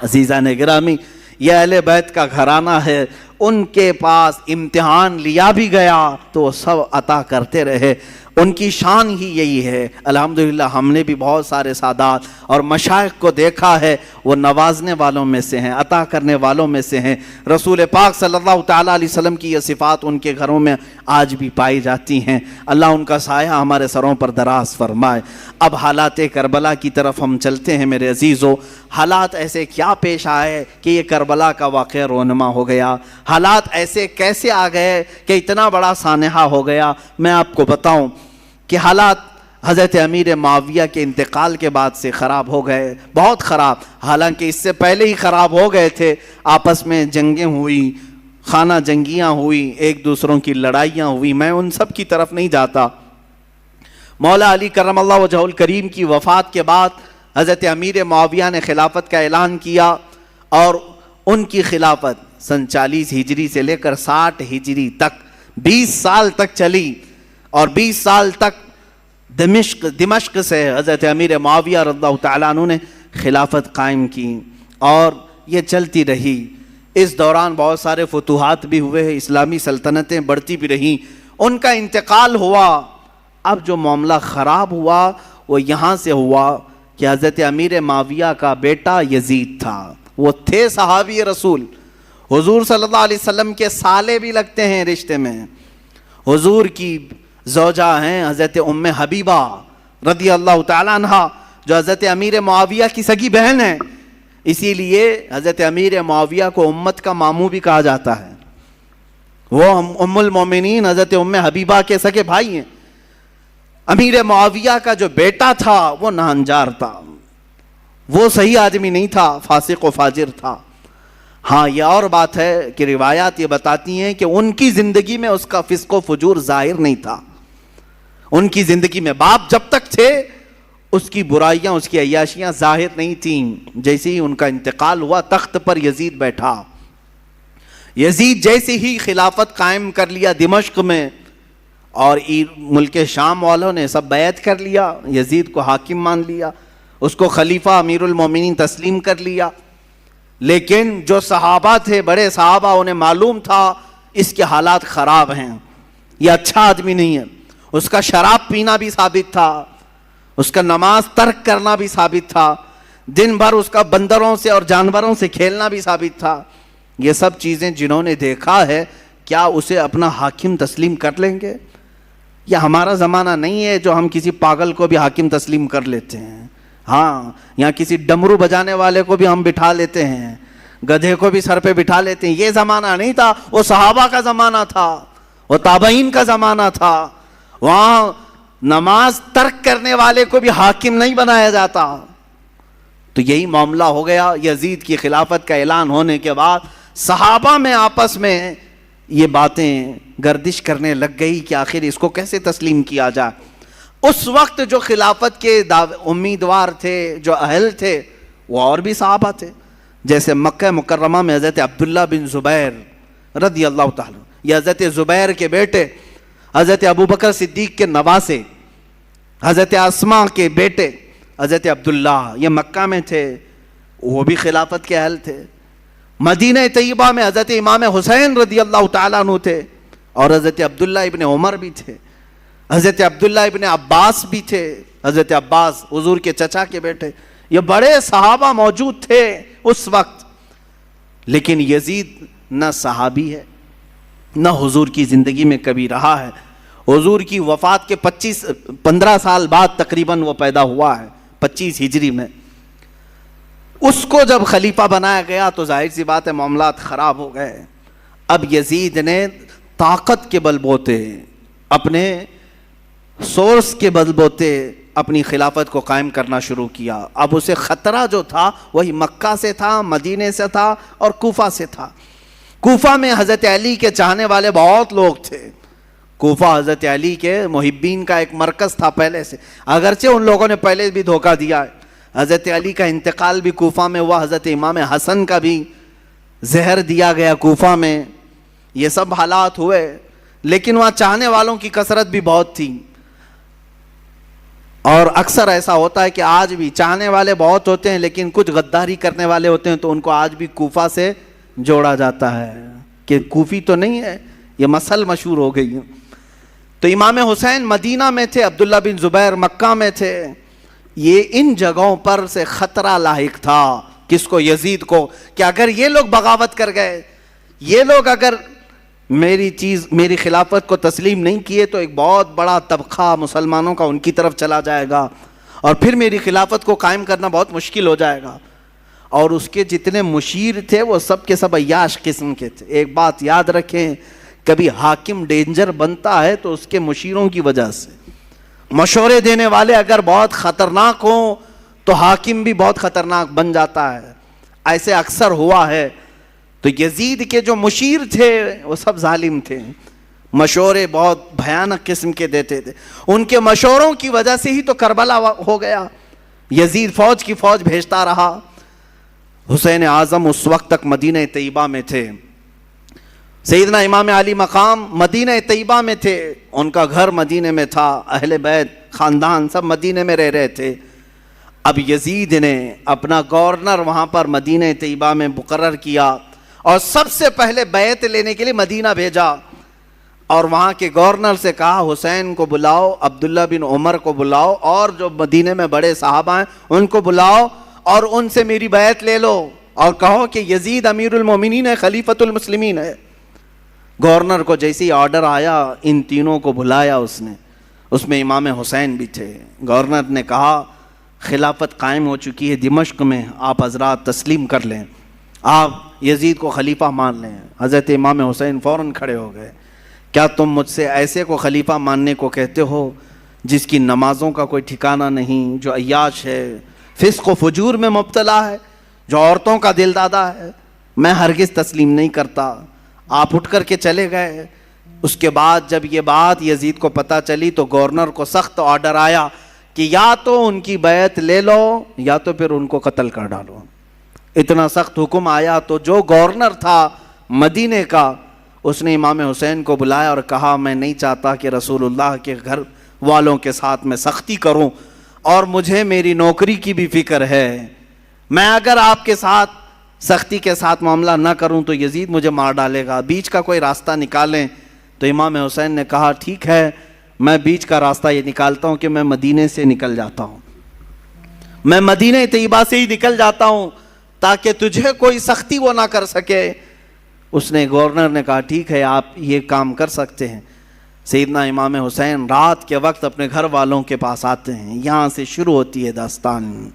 عزیزان گرامی، یہ اہل بیت کا گھرانہ ہے، ان کے پاس امتحان لیا بھی گیا تو وہ سب عطا کرتے رہے، ان کی شان ہی یہی ہے۔ الحمدللہ ہم نے بھی بہت سارے سادات اور مشائخ کو دیکھا ہے، وہ نوازنے والوں میں سے ہیں، عطا کرنے والوں میں سے ہیں۔ رسول پاک صلی اللہ تعالیٰ علیہ وسلم کی یہ صفات ان کے گھروں میں آج بھی پائی جاتی ہیں۔ اللہ ان کا سایہ ہمارے سروں پر دراز فرمائے۔ اب حالات کربلا کی طرف ہم چلتے ہیں میرے عزیزو۔ حالات ایسے کیا پیش آئے کہ یہ کربلا کا واقعہ رونما ہو گیا؟ حالات ایسے کیسے آ گئے کہ اتنا بڑا سانحہ ہو گیا؟ میں آپ کو بتاؤں کہ حالات حضرت امیر معاویہ کے انتقال کے بعد سے خراب ہو گئے، بہت خراب، حالانکہ اس سے پہلے ہی خراب ہو گئے تھے۔ آپس میں جنگیں ہوئی، خانہ جنگیاں ہوئی، ایک دوسروں کی لڑائیاں ہوئی، میں ان سب کی طرف نہیں جاتا۔ مولا علی کرم اللہ وجہہ الکریم کی وفات کے بعد حضرت امیر معاویہ نے خلافت کا اعلان کیا اور ان کی خلافت سن 40 ہجری سے لے کر 60 ہجری تک 20 سال تک چلی، اور 20 سال تک دمشق سے حضرت امیر معاویہ رضی اللہ تعالیٰ عنہ نے خلافت قائم کی اور یہ چلتی رہی۔ اس دوران بہت سارے فتوحات بھی ہوئے، اسلامی سلطنتیں بڑھتی بھی رہیں، ان کا انتقال ہوا۔ اب جو معاملہ خراب ہوا وہ یہاں سے ہوا کہ حضرت امیر معاویہ کا بیٹا یزید تھا، وہ تھے صحابی رسول، حضور صلی اللہ علیہ وسلم کے سالے بھی لگتے ہیں رشتے میں، حضور کی زوجہ ہیں حضرت ام حبیبہ رضی اللہ تعالیٰ عنہ جو حضرت امیر معاویہ کی سگی بہن ہیں، اسی لیے حضرت امیر معاویہ کو امت کا ماموں بھی کہا جاتا ہے۔ وہ ام المومنین حضرت ام حبیبہ کے سگے بھائی ہیں۔ امیر معاویہ کا جو بیٹا تھا وہ ناہنجار تھا، وہ صحیح آدمی نہیں تھا، فاسق و فاجر تھا۔ ہاں یہ اور بات ہے کہ روایات یہ بتاتی ہیں کہ ان کی زندگی میں اس کا فسق و فجور ظاہر نہیں تھا، ان کی زندگی میں باپ جب تک تھے اس کی برائیاں، اس کی عیاشیاں ظاہر نہیں تھیں۔ جیسے ہی ان کا انتقال ہوا، تخت پر یزید بیٹھا۔ یزید جیسے ہی خلافت قائم کر لیا دمشق میں، اور ملک شام والوں نے سب بیعت کر لیا، یزید کو حاکم مان لیا، اس کو خلیفہ امیر المومنین تسلیم کر لیا۔ لیکن جو صحابہ تھے، بڑے صحابہ، انہیں معلوم تھا اس کے حالات خراب ہیں، یہ اچھا آدمی نہیں ہے۔ اس کا شراب پینا بھی ثابت تھا، اس کا نماز ترک کرنا بھی ثابت تھا، دن بھر اس کا بندروں سے اور جانوروں سے کھیلنا بھی ثابت تھا۔ یہ سب چیزیں جنہوں نے دیکھا ہے، کیا اسے اپنا حاکم تسلیم کر لیں گے؟ یہ ہمارا زمانہ نہیں ہے جو ہم کسی پاگل کو بھی حاکم تسلیم کر لیتے ہیں۔ ہاں، یہاں کسی ڈمرو بجانے والے کو بھی ہم بٹھا لیتے ہیں، گدھے کو بھی سر پہ بٹھا لیتے ہیں۔ یہ زمانہ نہیں تھا، وہ صحابہ کا زمانہ تھا، وہ تابعین کا زمانہ تھا۔ وہاں نماز ترک کرنے والے کو بھی حاکم نہیں بنایا جاتا۔ تو یہی معاملہ ہو گیا۔ یزید کی خلافت کا اعلان ہونے کے بعد صحابہ میں آپس میں یہ باتیں گردش کرنے لگ گئی کہ آخر اس کو کیسے تسلیم کیا جائے۔ اس وقت جو خلافت کے امیدوار تھے، جو اہل تھے، وہ اور بھی صحابہ تھے، جیسے مکہ مکرمہ میں حضرت عبداللہ بن زبیر رضی اللہ تعالیٰ، یہ حضرت زبیر کے بیٹے، حضرت ابوبکر صدیق کے نواسے، حضرت اسماء کے بیٹے حضرت عبداللہ، یہ مکہ میں تھے، وہ بھی خلافت کے اہل تھے۔ مدینہ طیبہ میں حضرت امام حسین رضی اللہ تعالیٰ عنہ تھے، اور حضرت عبداللہ ابن عمر بھی تھے، حضرت عبداللہ ابن عباس بھی تھے، حضرت عباس حضور کے چچا کے بیٹے۔ یہ بڑے صحابہ موجود تھے اس وقت۔ لیکن یزید نہ صحابی ہے، نہ حضور کی زندگی میں کبھی رہا ہے۔ حضور کی وفات کے 15 سال بعد تقریباً وہ پیدا ہوا ہے، 25 ہجری میں۔ اس کو جب خلیفہ بنایا گیا تو ظاہر سی بات ہے معاملات خراب ہو گئے۔ اب یزید نے طاقت کے بل بوتے، اپنے سورس کے بل بوتے اپنی خلافت کو قائم کرنا شروع کیا۔ اب اسے خطرہ جو تھا وہی مکہ سے تھا، مدینے سے تھا، اور کوفہ سے تھا۔ کوفہ میں حضرت علی کے چاہنے والے بہت لوگ تھے۔ کوفہ حضرت علی کے محبین کا ایک مرکز تھا پہلے سے، اگرچہ ان لوگوں نے پہلے بھی دھوکہ دیا ہے۔ حضرت علی کا انتقال بھی کوفہ میں ہوا، حضرت امام حسن کا بھی زہر دیا گیا کوفہ میں، یہ سب حالات ہوئے۔ لیکن وہاں چاہنے والوں کی کثرت بھی بہت تھی، اور اکثر ایسا ہوتا ہے کہ آج بھی چاہنے والے بہت ہوتے ہیں لیکن کچھ غداری کرنے والے ہوتے ہیں، تو ان کو آج بھی کوفہ سے جوڑا جاتا ہے کہ کوفی تو نہیں ہے، یہ مسل مشہور ہو گئی۔ تو امام حسین مدینہ میں تھے، عبداللہ بن زبیر مکہ میں تھے۔ یہ ان جگہوں پر سے خطرہ لاحق تھا کس کو؟ یزید کو، کہ اگر یہ لوگ بغاوت کر گئے، یہ لوگ اگر میری خلافت کو تسلیم نہیں کیے، تو ایک بہت بڑا طبقہ مسلمانوں کا ان کی طرف چلا جائے گا، اور پھر میری خلافت کو قائم کرنا بہت مشکل ہو جائے گا۔ اور اس کے جتنے مشیر تھے وہ سب کے سب عیاش قسم کے تھے۔ ایک بات یاد رکھیں، کبھی حاکم ڈینجر بنتا ہے تو اس کے مشیروں کی وجہ سے۔ مشورے دینے والے اگر بہت خطرناک ہوں تو حاکم بھی بہت خطرناک بن جاتا ہے، ایسے اکثر ہوا ہے۔ تو یزید کے جو مشیر تھے وہ سب ظالم تھے، مشورے بہت بھیانک قسم کے دیتے تھے۔ ان کے مشوروں کی وجہ سے ہی تو کربلا ہو گیا۔ یزید فوج کی فوج بھیجتا رہا۔ حسین اعظم اس وقت تک مدینہ طیبہ میں تھے، سیدنا امام علی مقام مدینہ طیبہ میں تھے، ان کا گھر مدینہ میں تھا، اہل بیت خاندان سب مدینہ میں رہ رہے تھے۔ اب یزید نے اپنا گورنر وہاں پر مدینہ طیبہ میں مقرر کیا، اور سب سے پہلے بیعت لینے کے لیے مدینہ بھیجا، اور وہاں کے گورنر سے کہا حسین کو بلاؤ، عبداللہ بن عمر کو بلاؤ، اور جو مدینہ میں بڑے صحابہ ہیں ان کو بلاؤ، اور ان سے میری بیعت لے لو، اور کہو کہ یزید امیر المومنین ہے، خلیفۃ المسلمین ہے۔ گورنر کو جیسے ہی آرڈر آیا، ان تینوں کو بلایا اس نے، اس میں امام حسین بھی تھے۔ گورنر نے کہا خلافت قائم ہو چکی ہے دمشق میں، آپ حضرات تسلیم کر لیں، آپ یزید کو خلیفہ مان لیں۔ حضرت امام حسین فوراً کھڑے ہو گئے، کیا تم مجھ سے ایسے کو خلیفہ ماننے کو کہتے ہو جس کی نمازوں کا کوئی ٹھکانہ نہیں، جو عیاش ہے، فسق و فجور میں مبتلا ہے، جو عورتوں کا دل دادا ہے؟ میں ہرگز تسلیم نہیں کرتا۔ آپ اٹھ کر کے چلے گئے۔ اس کے بعد جب یہ بات یزید کو پتہ چلی تو گورنر کو سخت آرڈر آیا کہ یا تو ان کی بیعت لے لو یا تو پھر ان کو قتل کر ڈالو. اتنا سخت حکم آیا تو جو گورنر تھا مدینے کا اس نے امام حسین کو بلایا اور کہا میں نہیں چاہتا کہ رسول اللہ کے گھر والوں کے ساتھ میں سختی کروں اور مجھے میری نوکری کی بھی فکر ہے. میں اگر آپ کے ساتھ سختی کے ساتھ معاملہ نہ کروں تو یزید مجھے مار ڈالے گا, بیچ کا کوئی راستہ نکالیں. تو امام حسین نے کہا ٹھیک ہے, میں بیچ کا راستہ یہ نکالتا ہوں کہ میں مدینے سے نکل جاتا ہوں, میں مدینہ طیبہ سے ہی نکل جاتا ہوں تاکہ تجھے کوئی سختی وہ نہ کر سکے. اس نے گورنر نے کہا ٹھیک ہے آپ یہ کام کر سکتے ہیں. سیدنا امام حسین رات کے وقت اپنے گھر والوں کے پاس آتے ہیں. یہاں سے شروع ہوتی ہے داستان.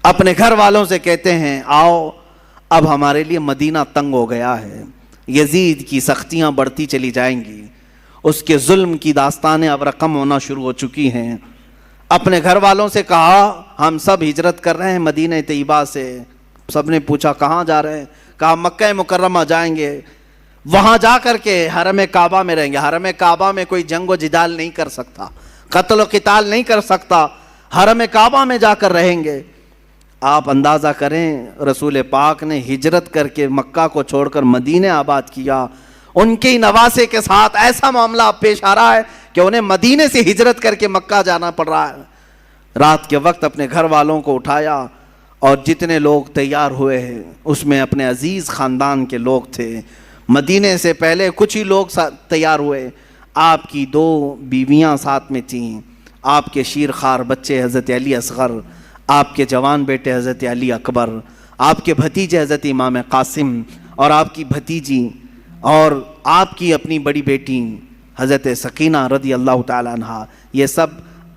اپنے گھر والوں سے کہتے ہیں آؤ اب ہمارے لیے مدینہ تنگ ہو گیا ہے, یزید کی سختیاں بڑھتی چلی جائیں گی, اس کے ظلم کی داستانیں اب رقم ہونا شروع ہو چکی ہیں. اپنے گھر والوں سے کہا ہم سب ہجرت کر رہے ہیں مدینہ طیبہ سے. سب نے پوچھا کہاں جا رہے ہیں؟ کہا مکہ مکرمہ جائیں گے, وہاں جا کر کے حرم کعبہ میں رہیں گے. حرم کعبہ میں کوئی جنگ و جدال نہیں کر سکتا, قتل و قتال نہیں کر سکتا, حرم کعبہ میں جا کر رہیں گے. آپ اندازہ کریں رسول پاک نے ہجرت کر کے مکہ کو چھوڑ کر مدینہ آباد کیا. ان کے نواسے کے ساتھ ایسا معاملہ پیش آ رہا ہے کہ انہیں مدینے سے ہجرت کر کے مکہ جانا پڑ رہا ہے. رات کے وقت اپنے گھر والوں کو اٹھایا اور جتنے لوگ تیار ہوئے ہیں اس میں اپنے عزیز خاندان کے لوگ تھے. مدینے سے پہلے کچھ ہی لوگ تیار ہوئے. آپ کی 2 بیویاں ساتھ میں تھیں, آپ کے شیرخوار بچے حضرت علی اصغر, آپ کے جوان بیٹے حضرت علی اکبر, آپ کے بھتیجے حضرت امام قاسم اور آپ کی بھتیجی اور آپ کی اپنی بڑی بیٹی حضرت سکینہ رضی اللہ تعالیٰ عنہا. یہ سب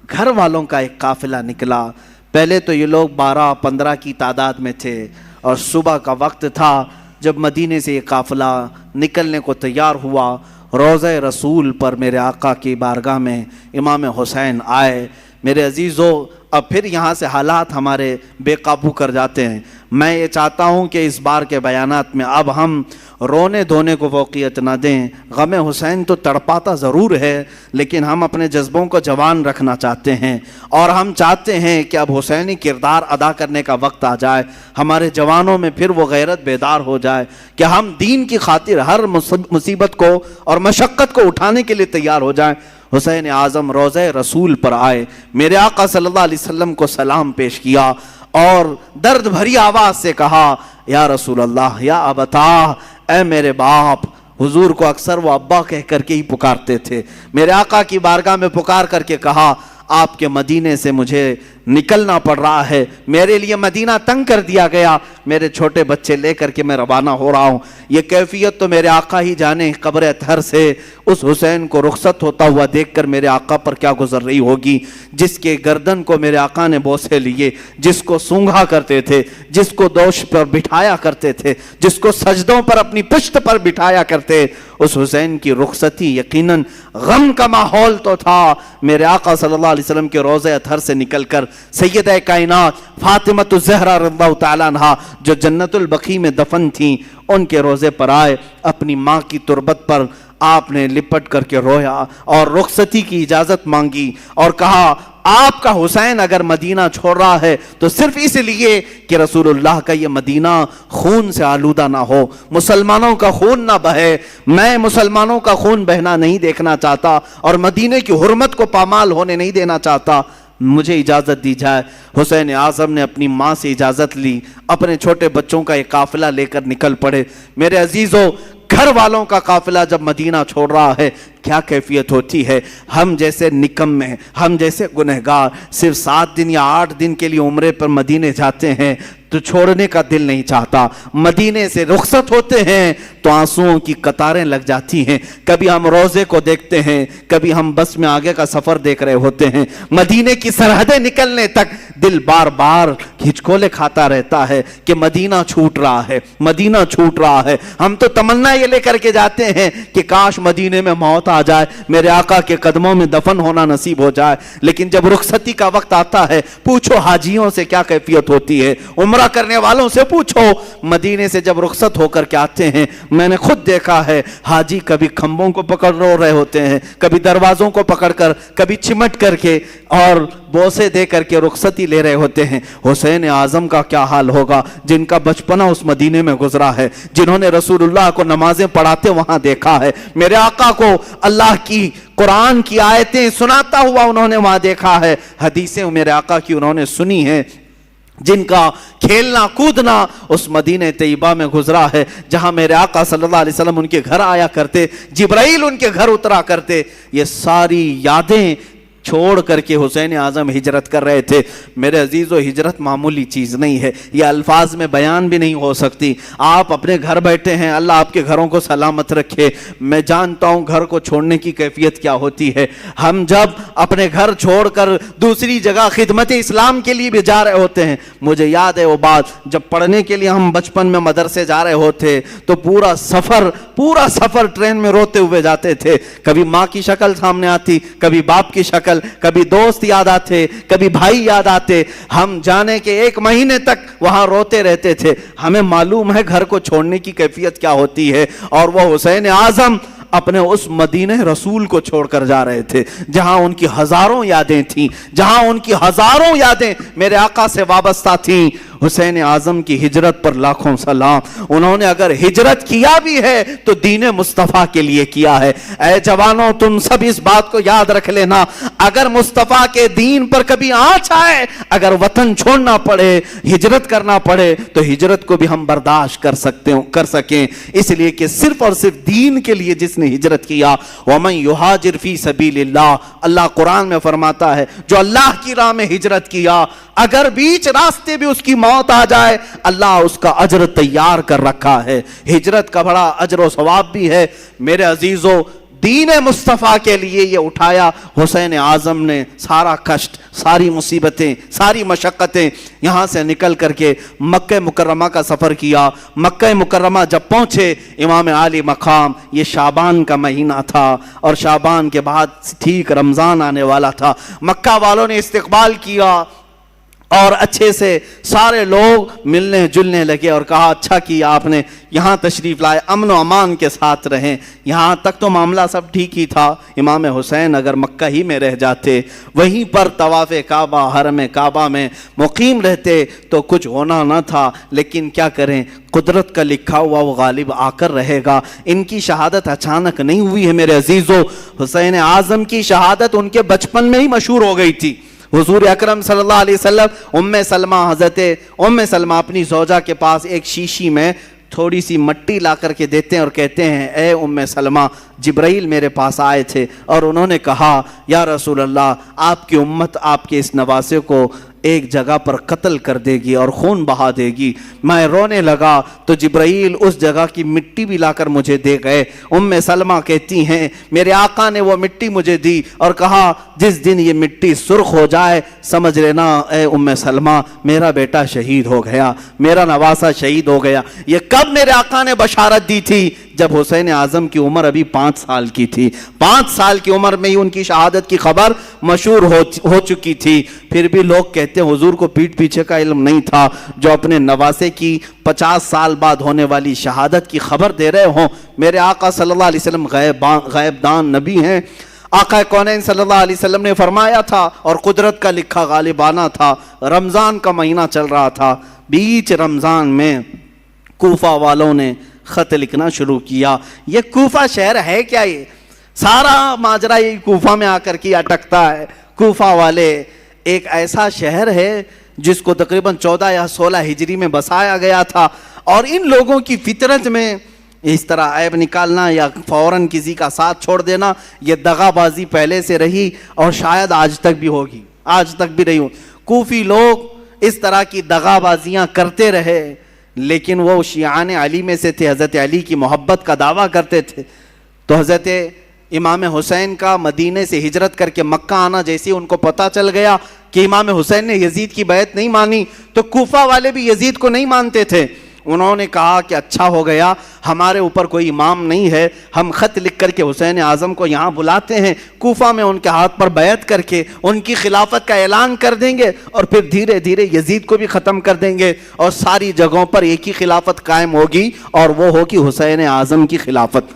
گھر والوں کا ایک قافلہ نکلا. پہلے تو یہ لوگ 12-15 کی تعداد میں تھے اور صبح کا وقت تھا جب مدینے سے یہ قافلہ نکلنے کو تیار ہوا. روضہ رسول پر میرے آقا کی بارگاہ میں امام حسین آئے. میرے عزیزو اب پھر یہاں سے حالات ہمارے بے قابو کر جاتے ہیں. میں یہ چاہتا ہوں کہ اس بار کے بیانات میں اب ہم رونے دھونے کو فوقیت نہ دیں. غم حسین تو تڑپاتا ضرور ہے لیکن ہم اپنے جذبوں کو جوان رکھنا چاہتے ہیں اور ہم چاہتے ہیں کہ اب حسینی کردار ادا کرنے کا وقت آ جائے. ہمارے جوانوں میں پھر وہ غیرت بیدار ہو جائے کہ ہم دین کی خاطر ہر مصیبت کو اور مشقت کو اٹھانے کے لیے تیار ہو جائیں. حسین اعظم روضہ رسول پر آئے, میرے آقا صلی اللہ علیہ وسلم کو سلام پیش کیا اور درد بھری آواز سے کہا یا رسول اللہ یا ابتا, اے میرے باپ. حضور کو اکثر وہ ابا کہہ کر کے ہی پکارتے تھے. میرے آقا کی بارگاہ میں پکار کر کے کہا آپ کے مدینے سے مجھے نکلنا پڑ رہا ہے, میرے لیے مدینہ تنگ کر دیا گیا, میرے چھوٹے بچے لے کر کے میں روانہ ہو رہا ہوں. یہ کیفیت تو میرے آقا ہی جانے. قبر اطہر سے اس حسین کو رخصت ہوتا ہوا دیکھ کر میرے آقا پر کیا گزر رہی ہوگی, جس کے گردن کو میرے آقا نے بوسے لیے, جس کو سونگھا کرتے تھے, جس کو دوش پر بٹھایا کرتے تھے, جس کو سجدوں پر اپنی پشت پر بٹھایا کرتے. اس حسین کی رخصتی یقیناً غم کا ماحول تو تھا. میرے آقا صلی اللہ علیہ وسلم کے روضہ اطہر سے نکل کر سیدہ کائنات فاطمہ الزہرا رضی اللہ تعالیٰ عنہا جو جنت البقیع میں دفن تھیں ان کے روضے پر آئے. اپنی ماں کی تربت پر آپ نے لپٹ کر کے رویا اور رخصتی کی اجازت مانگی اور کہا آپ کا حسین اگر مدینہ چھوڑ رہا ہے تو صرف اس لیے کہ رسول اللہ کا یہ مدینہ خون سے آلودہ نہ ہو, مسلمانوں کا خون نہ بہے. میں مسلمانوں کا خون بہنا نہیں دیکھنا چاہتا اور مدینے کی حرمت کو پامال ہونے نہیں دینا چاہتا, مجھے اجازت دی جائے. حسین اعظم نے اپنی ماں سے اجازت لی, اپنے چھوٹے بچوں کا ایک قافلہ لے کر نکل پڑے. میرے عزیزوں گھر والوں کا قافلہ جب مدینہ چھوڑ رہا ہے کیا کیفیت ہوتی ہے. ہم جیسے نکمے, ہم جیسے گنہگار صرف 7 دن یا 8 دن کے لیے عمرے پر مدینے جاتے ہیں تو چھوڑنے کا دل نہیں چاہتا. مدینے سے رخصت ہوتے ہیں تو آنسوؤں کی قطاریں لگ جاتی ہیں. کبھی ہم روزے کو دیکھتے ہیں, کبھی ہم بس میں آگے کا سفر دیکھ رہے ہوتے ہیں. مدینے کی سرحدیں نکلنے تک دل بار بار ہچکولے کھاتا رہتا ہے کہ مدینہ چھوٹ رہا ہے, مدینہ چھوٹ رہا ہے. ہم تو تمنا یہ لے کر کے جاتے ہیں کہ کاش مدینے میں موت موت آ جائے, میرے آقا کے قدموں میں دفن ہونا نصیب ہو جائے. لیکن جب رخصتی کا وقت آتا ہے, پوچھو حاجیوں سے کیا کیفیت ہوتی ہے, عمرہ کرنے والوں سے پوچھو, مدینے سے جب رخصت ہو کر کے آتے ہیں, میں نے خود دیکھا ہے حاجی کبھی کھمبوں کو پکڑ رہے ہوتے ہیں, کبھی دروازوں کو پکڑ کر, کبھی چمٹ کر کے اور بوسے دے کر کے رخصتی لے رہے ہوتے ہیں. حسین اعظم کا کیا حال ہوگا جن کا بچپنا اس مدینے میں گزرا ہے, جنہوں نے رسول اللہ کو نمازیں پڑھاتے وہاں دیکھا ہے, میرے آقا کو اللہ کی قرآن کی آیتیں سناتا ہوا انہوں نے وہاں دیکھا ہے, حدیثیں میرے آقا کی انہوں نے سنی ہیں, جن کا کھیلنا کودنا اس مدینہ طیبہ میں گزرا ہے, جہاں میرے آقا صلی اللہ علیہ وسلم ان کے گھر آیا کرتے, جبرائیل ان کے گھر اترا کرتے. یہ ساری یادیں چھوڑ کر کے حسین اعظم ہجرت کر رہے تھے. میرے عزیزو, ہجرت معمولی چیز نہیں ہے, یہ الفاظ میں بیان بھی نہیں ہو سکتی. آپ اپنے گھر بیٹھے ہیں, اللہ آپ کے گھروں کو سلامت رکھے. میں جانتا ہوں گھر کو چھوڑنے کی کیفیت کیا ہوتی ہے. ہم جب اپنے گھر چھوڑ کر دوسری جگہ خدمت اسلام کے لیے بھی جا رہے ہوتے ہیں, مجھے یاد ہے وہ بات, جب پڑھنے کے لیے ہم بچپن میں مدرسے جا رہے ہوتے تو پورا سفر ٹرین میں روتے ہوئے جاتے تھے. کبھی ماں کی شکل سامنے آتی, کبھی باپ کی شکل, کبھی دوست یاد آتے, کبھی بھائی یاد آتے. ہم جانے کے 1 مہینے تک وہاں روتے رہتے تھے. ہمیں معلوم ہے گھر کو چھوڑنے کی کیفیت کیا ہوتی ہے. اور وہ حسین اعظم اپنے اس مدینہ رسول کو چھوڑ کر جا رہے تھے, جہاں ان کی ہزاروں یادیں تھیں, جہاں ان کی ہزاروں یادیں میرے آقا سے وابستہ تھیں. حسین اعظم کی ہجرت پر لاکھوں سلام. انہوں نے اگر ہجرت کیا بھی ہے تو دین مصطفیٰ کے لیے کیا ہے. اے جوانوں, تم سب اس بات کو یاد رکھ لینا, اگر مصطفیٰ کے دین پر کبھی آنچ آئے, اگر وطن چھوڑنا پڑے, ہجرت کرنا پڑے, تو ہجرت کو بھی ہم برداشت کر سکیں, اس لیے کہ صرف اور صرف دین کے لیے جس نے ہجرت کیا. وَمَن يُهَاجِرْ فِي سَبِيلِ اللَّهِ, اللہ قرآن میں فرماتا ہے جو اللہ کی راہ میں ہجرت کیا, اگر بیچ راستے بھی اس کی موت آ جائے, اللہ اس کا اجر تیار کر رکھا ہے. ہجرت کا بڑا اجر و ثواب بھی ہے. میرے عزیزو, دین مصطفیٰ کے لیے یہ اٹھایا حسین اعظم نے سارا کشٹ, ساری مصیبتیں, ساری مشقتیں. یہاں سے نکل کر کے مکہ مکرمہ کا سفر کیا. مکہ مکرمہ جب پہنچے, امام عالی مقام, یہ شعبان کا مہینہ تھا اور شعبان کے بعد ٹھیک رمضان آنے والا تھا. مکہ والوں نے استقبال کیا اور اچھے سے سارے لوگ ملنے جلنے لگے اور کہا اچھا کیا آپ نے یہاں تشریف لائے, امن و امان کے ساتھ رہیں. یہاں تک تو معاملہ سب ٹھیک ہی تھا. امام حسین اگر مکہ ہی میں رہ جاتے, وہیں پر طواف کعبہ, حرم کعبہ میں مقیم رہتے تو کچھ ہونا نہ تھا. لیکن کیا کریں, قدرت کا لکھا ہوا وہ غالب آ کر رہے گا. ان کی شہادت اچانک نہیں ہوئی ہے میرے عزیزو. حسین اعظم کی شہادت ان کے بچپن میں ہی مشہور ہو گئی تھی. حضور اکرم صلی اللہ علیہ وسلم حضرت ام سلمہ اپنی زوجہ کے پاس ایک شیشی میں تھوڑی سی مٹی لا کر کے دیتے ہیں اور کہتے ہیں اے ام سلمہ, جبرائیل میرے پاس آئے تھے اور انہوں نے کہا یا رسول اللہ, آپ کی امت آپ کے اس نواسے کو ایک جگہ پر قتل کر دے گی اور خون بہا دے گی. میں رونے لگا تو جبرائیل اس جگہ کی مٹی بھی لا کر مجھے دے گئے. ام سلمہ کہتی ہیں میرے آقا نے وہ مٹی مجھے دی اور کہا جس دن یہ مٹی سرخ ہو جائے سمجھ لینا اے ام سلمہ میرا بیٹا شہید ہو گیا, میرا نواسہ شہید ہو گیا. یہ کب میرے آقا نے بشارت دی تھی؟ جب حسین اعظم کی عمر ابھی 5 سال کی تھی. 5 سال کی عمر میں ہی ان کی شہادت کی خبر مشہور ہو چکی تھی. پھر بھی لوگ کہتے ہیں حضور کو پیٹھ پیچھے کا علم نہیں تھا, جو اپنے نواسے کی 50 سال بعد ہونے والی شہادت کی خبر دے رہے ہوں. میرے آقا صلی اللہ علیہ وسلم غیب دان نبی ہیں. آقا کونین صلی اللہ علیہ وسلم نے فرمایا تھا اور قدرت کا لکھا غالبانہ تھا. رمضان کا مہینہ چل رہا تھا. بیچ رمضان میں کوفہ والوں نے خط لکھنا شروع کیا. یہ کوفہ شہر ہے کیا؟ یہ سارا ماجرا یہ کوفہ میں آ کر کے اٹکتا ہے. کوفہ والے ایک ایسا شہر ہے جس کو تقریباً 14 یا 16 ہجری میں بسایا گیا تھا, اور ان لوگوں کی فطرت میں اس طرح عیب نکالنا یا فوراً کسی کا ساتھ چھوڑ دینا یہ دغا بازی پہلے سے رہی اور شاید آج تک بھی ہوگی, آج تک بھی رہی ہو. کوفی لوگ اس طرح کی دغا بازیاں کرتے رہے, لیکن وہ شیعان علی میں سے تھے, حضرت علی کی محبت کا دعویٰ کرتے تھے. تو حضرت امام حسین کا مدینے سے ہجرت کر کے مکہ آنا جیسے ان کو پتہ چل گیا کہ امام حسین نے یزید کی بیعت نہیں مانی, تو کوفہ والے بھی یزید کو نہیں مانتے تھے. انہوں نے کہا کہ اچھا ہو گیا، ہمارے اوپر کوئی امام نہیں ہے، ہم خط لکھ کر کے حسین اعظم کو یہاں بلاتے ہیں، کوفہ میں ان کے ہاتھ پر بیعت کر کے ان کی خلافت کا اعلان کر دیں گے، اور پھر دھیرے دھیرے یزید کو بھی ختم کر دیں گے، اور ساری جگہوں پر ایک ہی خلافت قائم ہوگی، اور وہ ہوگی حسین اعظم کی خلافت۔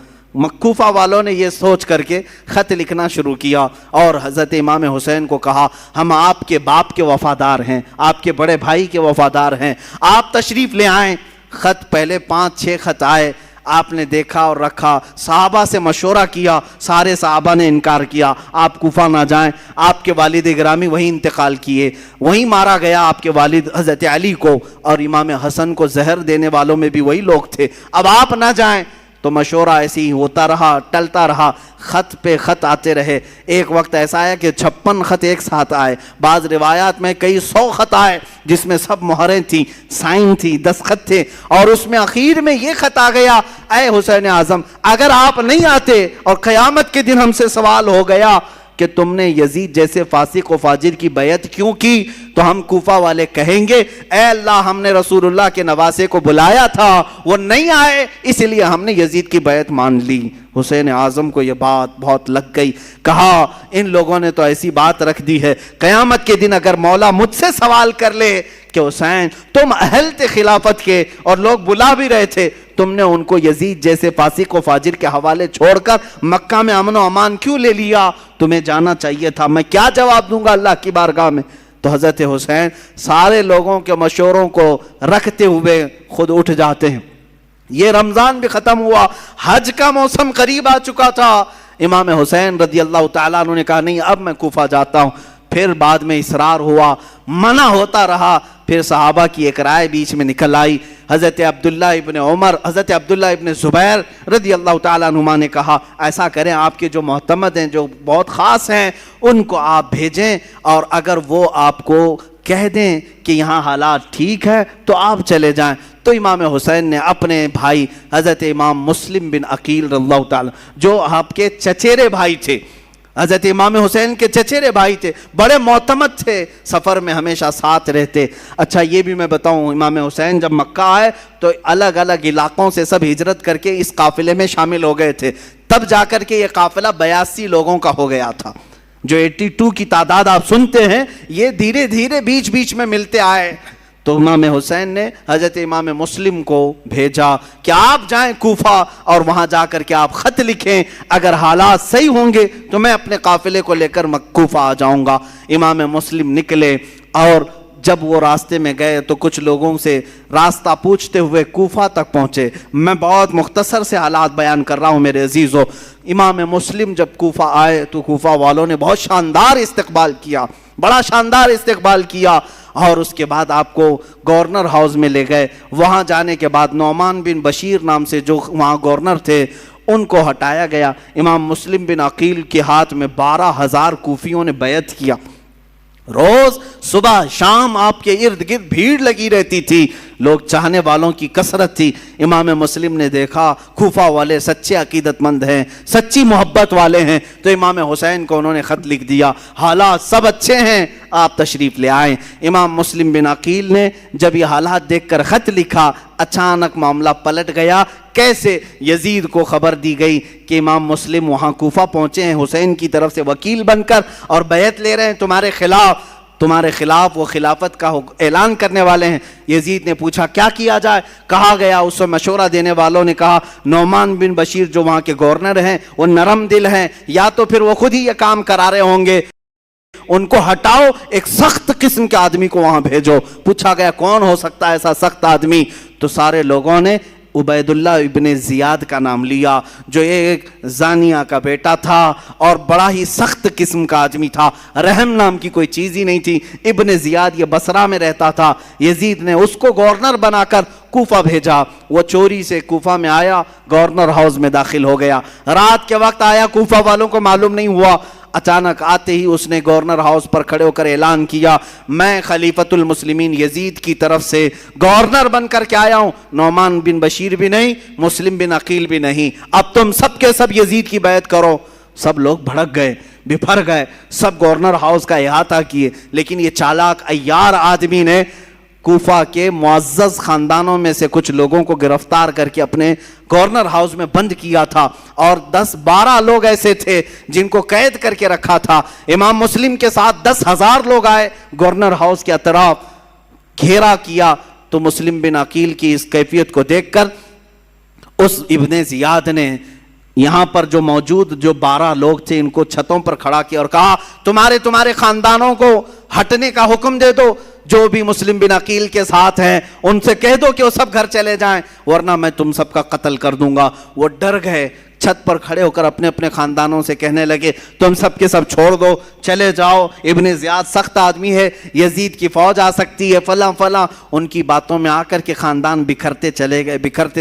کوفہ والوں نے یہ سوچ کر کے خط لکھنا شروع کیا، اور حضرت امام حسین کو کہا ہم آپ کے باپ کے وفادار ہیں، آپ کے بڑے بھائی کے وفادار ہیں، آپ تشریف لے آئیں۔ خط پہلے 5-6 خط آئے، آپ نے دیکھا اور رکھا، صحابہ سے مشورہ کیا، سارے صحابہ نے انکار کیا، آپ کوفہ نہ جائیں، آپ کے والد گرامی وہیں انتقال کیے، وہیں مارا گیا آپ کے والد حضرت علی کو، اور امام حسن کو زہر دینے والوں میں بھی وہی لوگ تھے، اب آپ نہ جائیں۔ تو مشورہ ایسے ہی ہوتا رہا، ٹلتا رہا، خط پہ خط آتے رہے۔ ایک وقت ایسا آیا کہ 56 خط ایک ساتھ آئے، بعض روایات میں کئی 100 خط آئے، جس میں سب مہریں تھیں، سائن تھی، دستخط تھے، اور اس میں اخیر میں یہ خط آ گیا، اے حسین اعظم اگر آپ نہیں آتے اور قیامت کے دن ہم سے سوال ہو گیا کہ تم نے یزید جیسے فاسق و فاجر کی بیعت کیوں کی، تو ہم کوفہ والے کہیں گے اے اللہ ہم نے رسول اللہ کے نواسے کو بلایا تھا، وہ نہیں آئے، اس لیے ہم نے یزید کی بیعت مان لی۔ حسین اعظم کو یہ بات بہت لگ گئی، کہا ان لوگوں نے تو ایسی بات رکھ دی ہے، قیامت کے دن اگر مولا مجھ سے سوال کر لے کہ حسین تم اہل تھے خلافت کے اور لوگ بلا بھی رہے تھے، تم نے ان کو یزید جیسے فاسق و فاجر کے حوالے چھوڑ کر مکہ میں امن و امان کیوں لے لیا، تمہیں جانا چاہیے تھا، میں کیا جواب دوں گا اللہ کی بارگاہ میں؟ تو حضرت حسین سارے لوگوں کے مشوروں کو رکھتے ہوئے خود اٹھ جاتے ہیں۔ یہ رمضان بھی ختم ہوا، حج کا موسم قریب آ چکا تھا، امام حسین رضی اللہ تعالیٰ عنہ نے کہا نہیں اب میں کوفہ جاتا ہوں، پھر بعد میں اصرار ہوا، منع ہوتا رہا، پھر صحابہ کی ایک رائے بیچ میں نکل آئی، حضرت عبداللہ ابن عمر، حضرت عبداللہ ابن زبیر رضی اللہ تعالیٰ عنہما نے کہا ایسا کریں آپ کے جو معتمد ہیں جو بہت خاص ہیں ان کو آپ بھیجیں، اور اگر وہ آپ کو کہہ دیں کہ یہاں حالات ٹھیک ہے تو آپ چلے جائیں۔ تو امام حسین نے اپنے بھائی حضرت امام مسلم بن عقیل رضی اللہ تعالیٰ جو آپ کے چچیرے بھائی تھے، حضرت امام حسین کے چچیرے بھائی تھے، بڑے معتمد تھے، سفر میں ہمیشہ ساتھ رہتے۔ اچھا یہ بھی میں بتاؤں، امام حسین جب مکہ آئے تو الگ الگ علاقوں سے سب ہجرت کر کے اس قافلے میں شامل ہو گئے تھے، تب جا کر کے یہ قافلہ 82 لوگوں کا ہو گیا تھا۔ جو 82 کی تعداد آپ سنتے ہیں یہ دھیرے دھیرے بیچ بیچ میں ملتے آئے۔ تو امام حسین نے حضرت امام مسلم کو بھیجا کہ آپ جائیں کوفہ اور وہاں جا کر کے آپ خط لکھیں، اگر حالات صحیح ہوں گے تو میں اپنے قافلے کو لے کر کوفہ آ جاؤں گا۔ امام مسلم نکلے، اور جب وہ راستے میں گئے تو کچھ لوگوں سے راستہ پوچھتے ہوئے کوفہ تک پہنچے۔ میں بہت مختصر سے حالات بیان کر رہا ہوں میرے عزیزو۔ امام مسلم جب کوفہ آئے تو کوفہ والوں نے بہت شاندار استقبال کیا، بڑا شاندار استقبال کیا، اور اس کے بعد آپ کو گورنر ہاؤس میں لے گئے۔ وہاں جانے کے بعد نعمان بن بشیر نام سے جو وہاں گورنر تھے ان کو ہٹایا گیا۔ امام مسلم بن عقیل کے ہاتھ میں 12,000 کوفیوں نے بیعت کیا۔ روز صبح شام آپ کے ارد گرد بھیڑ لگی رہتی تھی، لوگ چاہنے والوں کی کثرت تھی۔ امام مسلم نے دیکھا کوفہ والے سچے عقیدت مند ہیں، سچی محبت والے ہیں، تو امام حسین کو انہوں نے خط لکھ دیا، حالات سب اچھے ہیں، آپ تشریف لے آئیں۔ امام مسلم بن عقیل نے جب یہ حالات دیکھ کر خط لکھا، اچانک معاملہ پلٹ گیا۔ کیسے؟ یزید کو خبر دی گئی کہ امام مسلم وہاں کوفہ پہنچے ہیں حسین کی طرف سے وکیل بن کر اور بیعت لے رہے ہیں تمہارے خلاف وہ خلافت کا اعلان کرنے والے ہیں۔ یزید نے پوچھا کیا کیا جائے؟ کہا گیا، اس سے مشورہ دینے والوں نے کہا نعمان بن بشیر جو وہاں کے گورنر ہیں وہ نرم دل ہیں، یا تو پھر وہ خود ہی یہ کام کرا رہے ہوں گے، ان کو ہٹاؤ، ایک سخت قسم کے آدمی کو وہاں بھیجو۔ پوچھا گیا کون ہو سکتا ہے ایسا سخت آدمی؟ تو سارے لوگوں نے عبید اللہ ابن زیاد کا نام لیا، جو ایک زانیہ کا بیٹا تھا اور بڑا ہی سخت قسم کا آدمی تھا، رحم نام کی کوئی چیز ہی نہیں تھی۔ ابن زیاد یہ بصرہ میں رہتا تھا، یزید نے اس کو گورنر بنا کر کوفہ بھیجا۔ وہ چوری سے کوفہ میں آیا، گورنر ہاؤس میں داخل ہو گیا، رات کے وقت آیا، کوفہ والوں کو معلوم نہیں ہوا۔ اچانک آتے ہی اس نے گورنر ہاؤس پر کھڑے ہو کر اعلان کیا، میں خلیفۃ المسلمین یزید کی طرف سے گورنر بن کر کے آیا ہوں، نعمان بن بشیر بھی نہیں، مسلم بن عقیل بھی نہیں، اب تم سب کے سب یزید کی بیعت کرو۔ سب لوگ بھڑک گئے، بپھر گئے، سب گورنر ہاؤس کا احاطہ کیے، لیکن یہ چالاک عیار آدمی نے کوفہ کے معزز خاندانوں میں سے کچھ لوگوں کو گرفتار کر کے اپنے گورنر ہاؤس میں بند کیا تھا، اور 10-12 لوگ ایسے تھے جن کو قید کر کے رکھا تھا۔ امام مسلم کے ساتھ 10,000 لوگ آئے، گورنر ہاؤس کے اطراف گھیرا کیا، تو مسلم بن عقیل کی اس کیفیت کو دیکھ کر اس ابن زیاد نے یہاں پر جو موجود 12 لوگ تھے ان کو چھتوں پر کھڑا کیا اور کہا تمہارے خاندانوں کو ہٹنے کا حکم دے دو، جو بھی مسلم بن عقیل کے ساتھ ہیں ان سے کہہ دو کہ وہ سب گھر چلے جائیں ورنہ میں تم سب کا قتل کر دوں گا۔ وہ ڈر گئے، چھت پر کھڑے ہو کر اپنے اپنے خاندانوں سے کہنے لگے تم سب کے سب چھوڑ دو، چلے جاؤ، ابن زیاد سخت آدمی ہے، یزید کی فوج آ سکتی ہے، فلاں فلاں۔ ان کی باتوں میں آ کر کے خاندان بکھرتے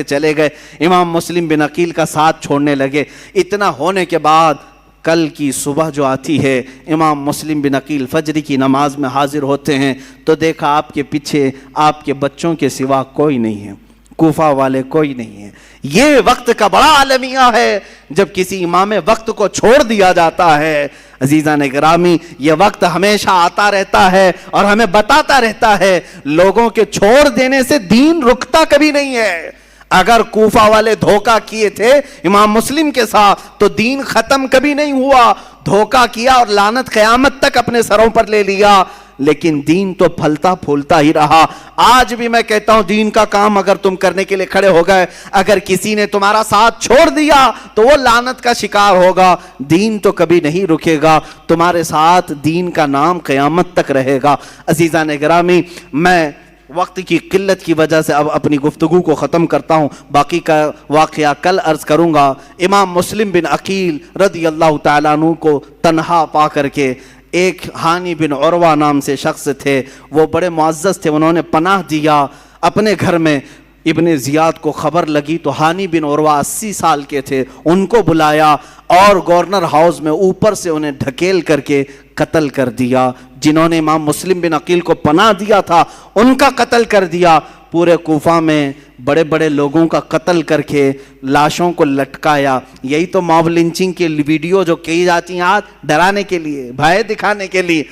چلے گئے، امام مسلم بن عقیل کا ساتھ چھوڑنے لگے۔ اتنا ہونے کے بعد کل کی صبح جو آتی ہے، امام مسلم بن عقیل فجر کی نماز میں حاضر ہوتے ہیں تو دیکھا آپ کے پیچھے آپ کے بچوں کے سوا کوئی نہیں ہے، کوفہ والے کوئی نہیں ہے۔ یہ وقت کا بڑا عالمیہ ہے جب کسی امام وقت کو چھوڑ دیا جاتا ہے۔ عزیزان گرامی، یہ وقت ہمیشہ آتا رہتا ہے اور ہمیں بتاتا رہتا ہے لوگوں کے چھوڑ دینے سے دین رکتا کبھی نہیں ہے۔ اگر کوفہ والے دھوکہ کیے تھے امام مسلم کے ساتھ تو دین ختم کبھی نہیں ہوا، دھوکہ کیا اور لعنت قیامت تک اپنے سروں پر لے لیا، لیکن دین تو پھلتا پھولتا ہی رہا۔ آج بھی میں کہتا ہوں دین کا کام اگر تم کرنے کے لیے کھڑے ہو گئے، اگر کسی نے تمہارا ساتھ چھوڑ دیا تو وہ لعنت کا شکار ہوگا، دین تو کبھی نہیں رکے گا، تمہارے ساتھ دین کا نام قیامت تک رہے گا۔ عزیزان گرامی، میں وقت کی قلت کی وجہ سے اب اپنی گفتگو کو ختم کرتا ہوں، باقی کا واقعہ کل عرض کروں گا۔ امام مسلم بن عقیل رضی اللہ تعالیٰ عنہ کو تنہا پا کر کے ایک ہانی بن عروہ نام سے شخص تھے، وہ بڑے معزز تھے، انہوں نے پناہ دیا اپنے گھر میں۔ ابن زیاد کو خبر لگی تو ہانی بن عروہ 80 سال کے تھے، ان کو بلایا اور گورنر ہاؤس میں اوپر سے انہیں ڈھکیل کر کے قتل کر دیا۔ جنہوں نے امام مسلم بن عقیل کو پناہ دیا تھا ان کا قتل کر دیا۔ پورے کوفہ میں بڑے بڑے لوگوں کا قتل کر کے لاشوں کو لٹکایا۔ یہی تو موب لنچنگ کی ویڈیو جو کی جاتی ہیں آج، ڈرانے کے لیے، بھائے دکھانے کے لیے،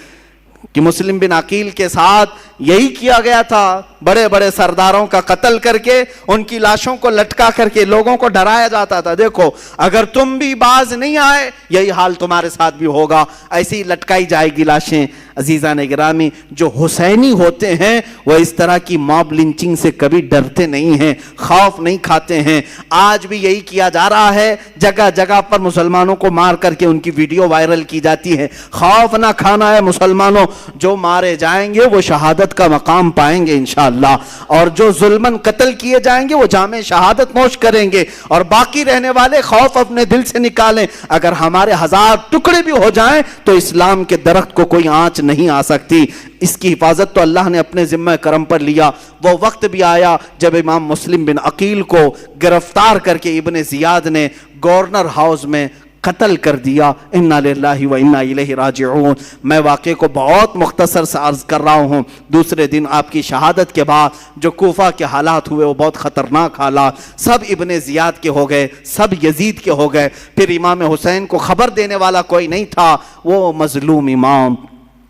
کہ مسلم بن عقیل کے ساتھ یہی کیا گیا تھا، بڑے بڑے سرداروں کا قتل کر کے ان کی لاشوں کو لٹکا کر کے لوگوں کو ڈرایا جاتا تھا، دیکھو اگر تم بھی باز نہیں آئے یہی حال تمہارے ساتھ بھی ہوگا، ایسی لٹکائی جائے گی لاشیں۔ عزیزان گرامی، جو حسینی ہوتے ہیں وہ اس طرح کی موب لنچنگ سے کبھی ڈرتے نہیں ہیں، خوف نہیں کھاتے ہیں۔ آج بھی یہی کیا جا رہا ہے، جگہ جگہ پر مسلمانوں کو مار کر کے ان کی ویڈیو وائرل کی جاتی ہے۔ خوف نہ کھانا ہے مسلمانوں، جو مارے جائیں گے وہ شہادت کا مقام پائیں گے انشاءاللہ، اور جو ظلماً قتل کیے جائیں گے وہ جام شہادت نوش کریں گے، اور باقی رہنے والے خوف اپنے دل سے نکالیں۔ اگر ہمارے 1000 ٹکڑے بھی ہو جائیں تو اسلام کے درخت کو کوئی آنچ نہیں آ سکتی۔ اس کی حفاظت تو اللہ نے اپنے ذمہ کرم پر لیا۔ وہ وقت بھی آیا جب امام مسلم بن عقیل کو گرفتار کر کے ابن زیاد نے گورنر ہاؤس میں قتل کر دیا۔ انا للہ و انا الیہ راجعون۔ میں واقعے کو بہت مختصر سے عرض کر رہا ہوں۔ دوسرے دن آپ کی شہادت کے بعد جو کوفہ کے حالات ہوئے وہ بہت خطرناک حالات، سب ابن زیاد کے ہو گئے، سب یزید کے ہو گئے۔ پھر امام حسین کو خبر دینے والا کوئی نہیں تھا، وہ مظلوم امام،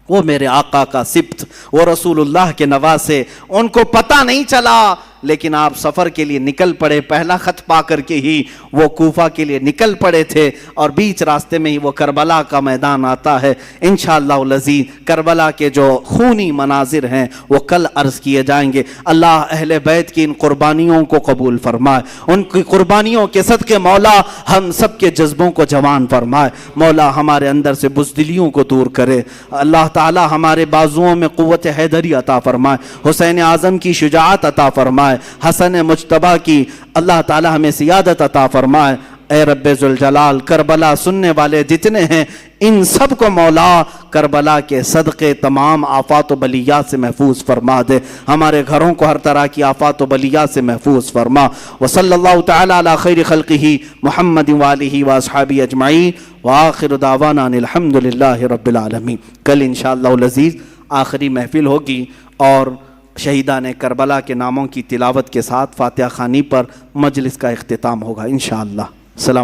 وہ میرے آقا کا سبط، وہ رسول اللہ کے نواسے، ان کو پتہ نہیں چلا، لیکن آپ سفر کے لیے نکل پڑے۔ پہلا خط پا کر کے ہی وہ کوفہ کے لیے نکل پڑے تھے، اور بیچ راستے میں ہی وہ کربلا کا میدان آتا ہے۔ انشاءاللہ العزیز کربلا کے جو خونی مناظر ہیں وہ کل عرض کیے جائیں گے۔ اللہ اہل بیت کی ان قربانیوں کو قبول فرمائے، ان کی قربانیوں کے صدقے مولا ہم سب کے جذبوں کو جوان فرمائے، مولا ہمارے اندر سے بزدلیوں کو دور کرے، اللہ تعالی ہمارے بازوؤں میں قوت حیدری عطا فرمائے، حسین اعظم کی شجاعت عطا فرمائے، حسن مجتبی کی اللہ تعالی ہمیں سیادت عطا فرمائے۔ اے رب ذوالجلال، کربلا سننے والے جتنے ہیں ان سب کو مولا کربلا کے صدقے تمام آفات و بلیات سے محفوظ فرما دے، ہمارے گھروں کو ہر طرح کی آفات و بلیات سے محفوظ فرما۔ وصلی اللہ تعالی علی خیر خلقہ محمد وآلہ واصحابہ اجمعین، وآخر دعوانا ان الحمد للہ رب العالمین۔ کل انشاءاللہ العزیز آخری محفل ہوگی اور شہیدان کربلا کے ناموں کی تلاوت کے ساتھ فاتحہ خوانی پر مجلس کا اختتام ہوگا انشاءاللہ۔ سلام۔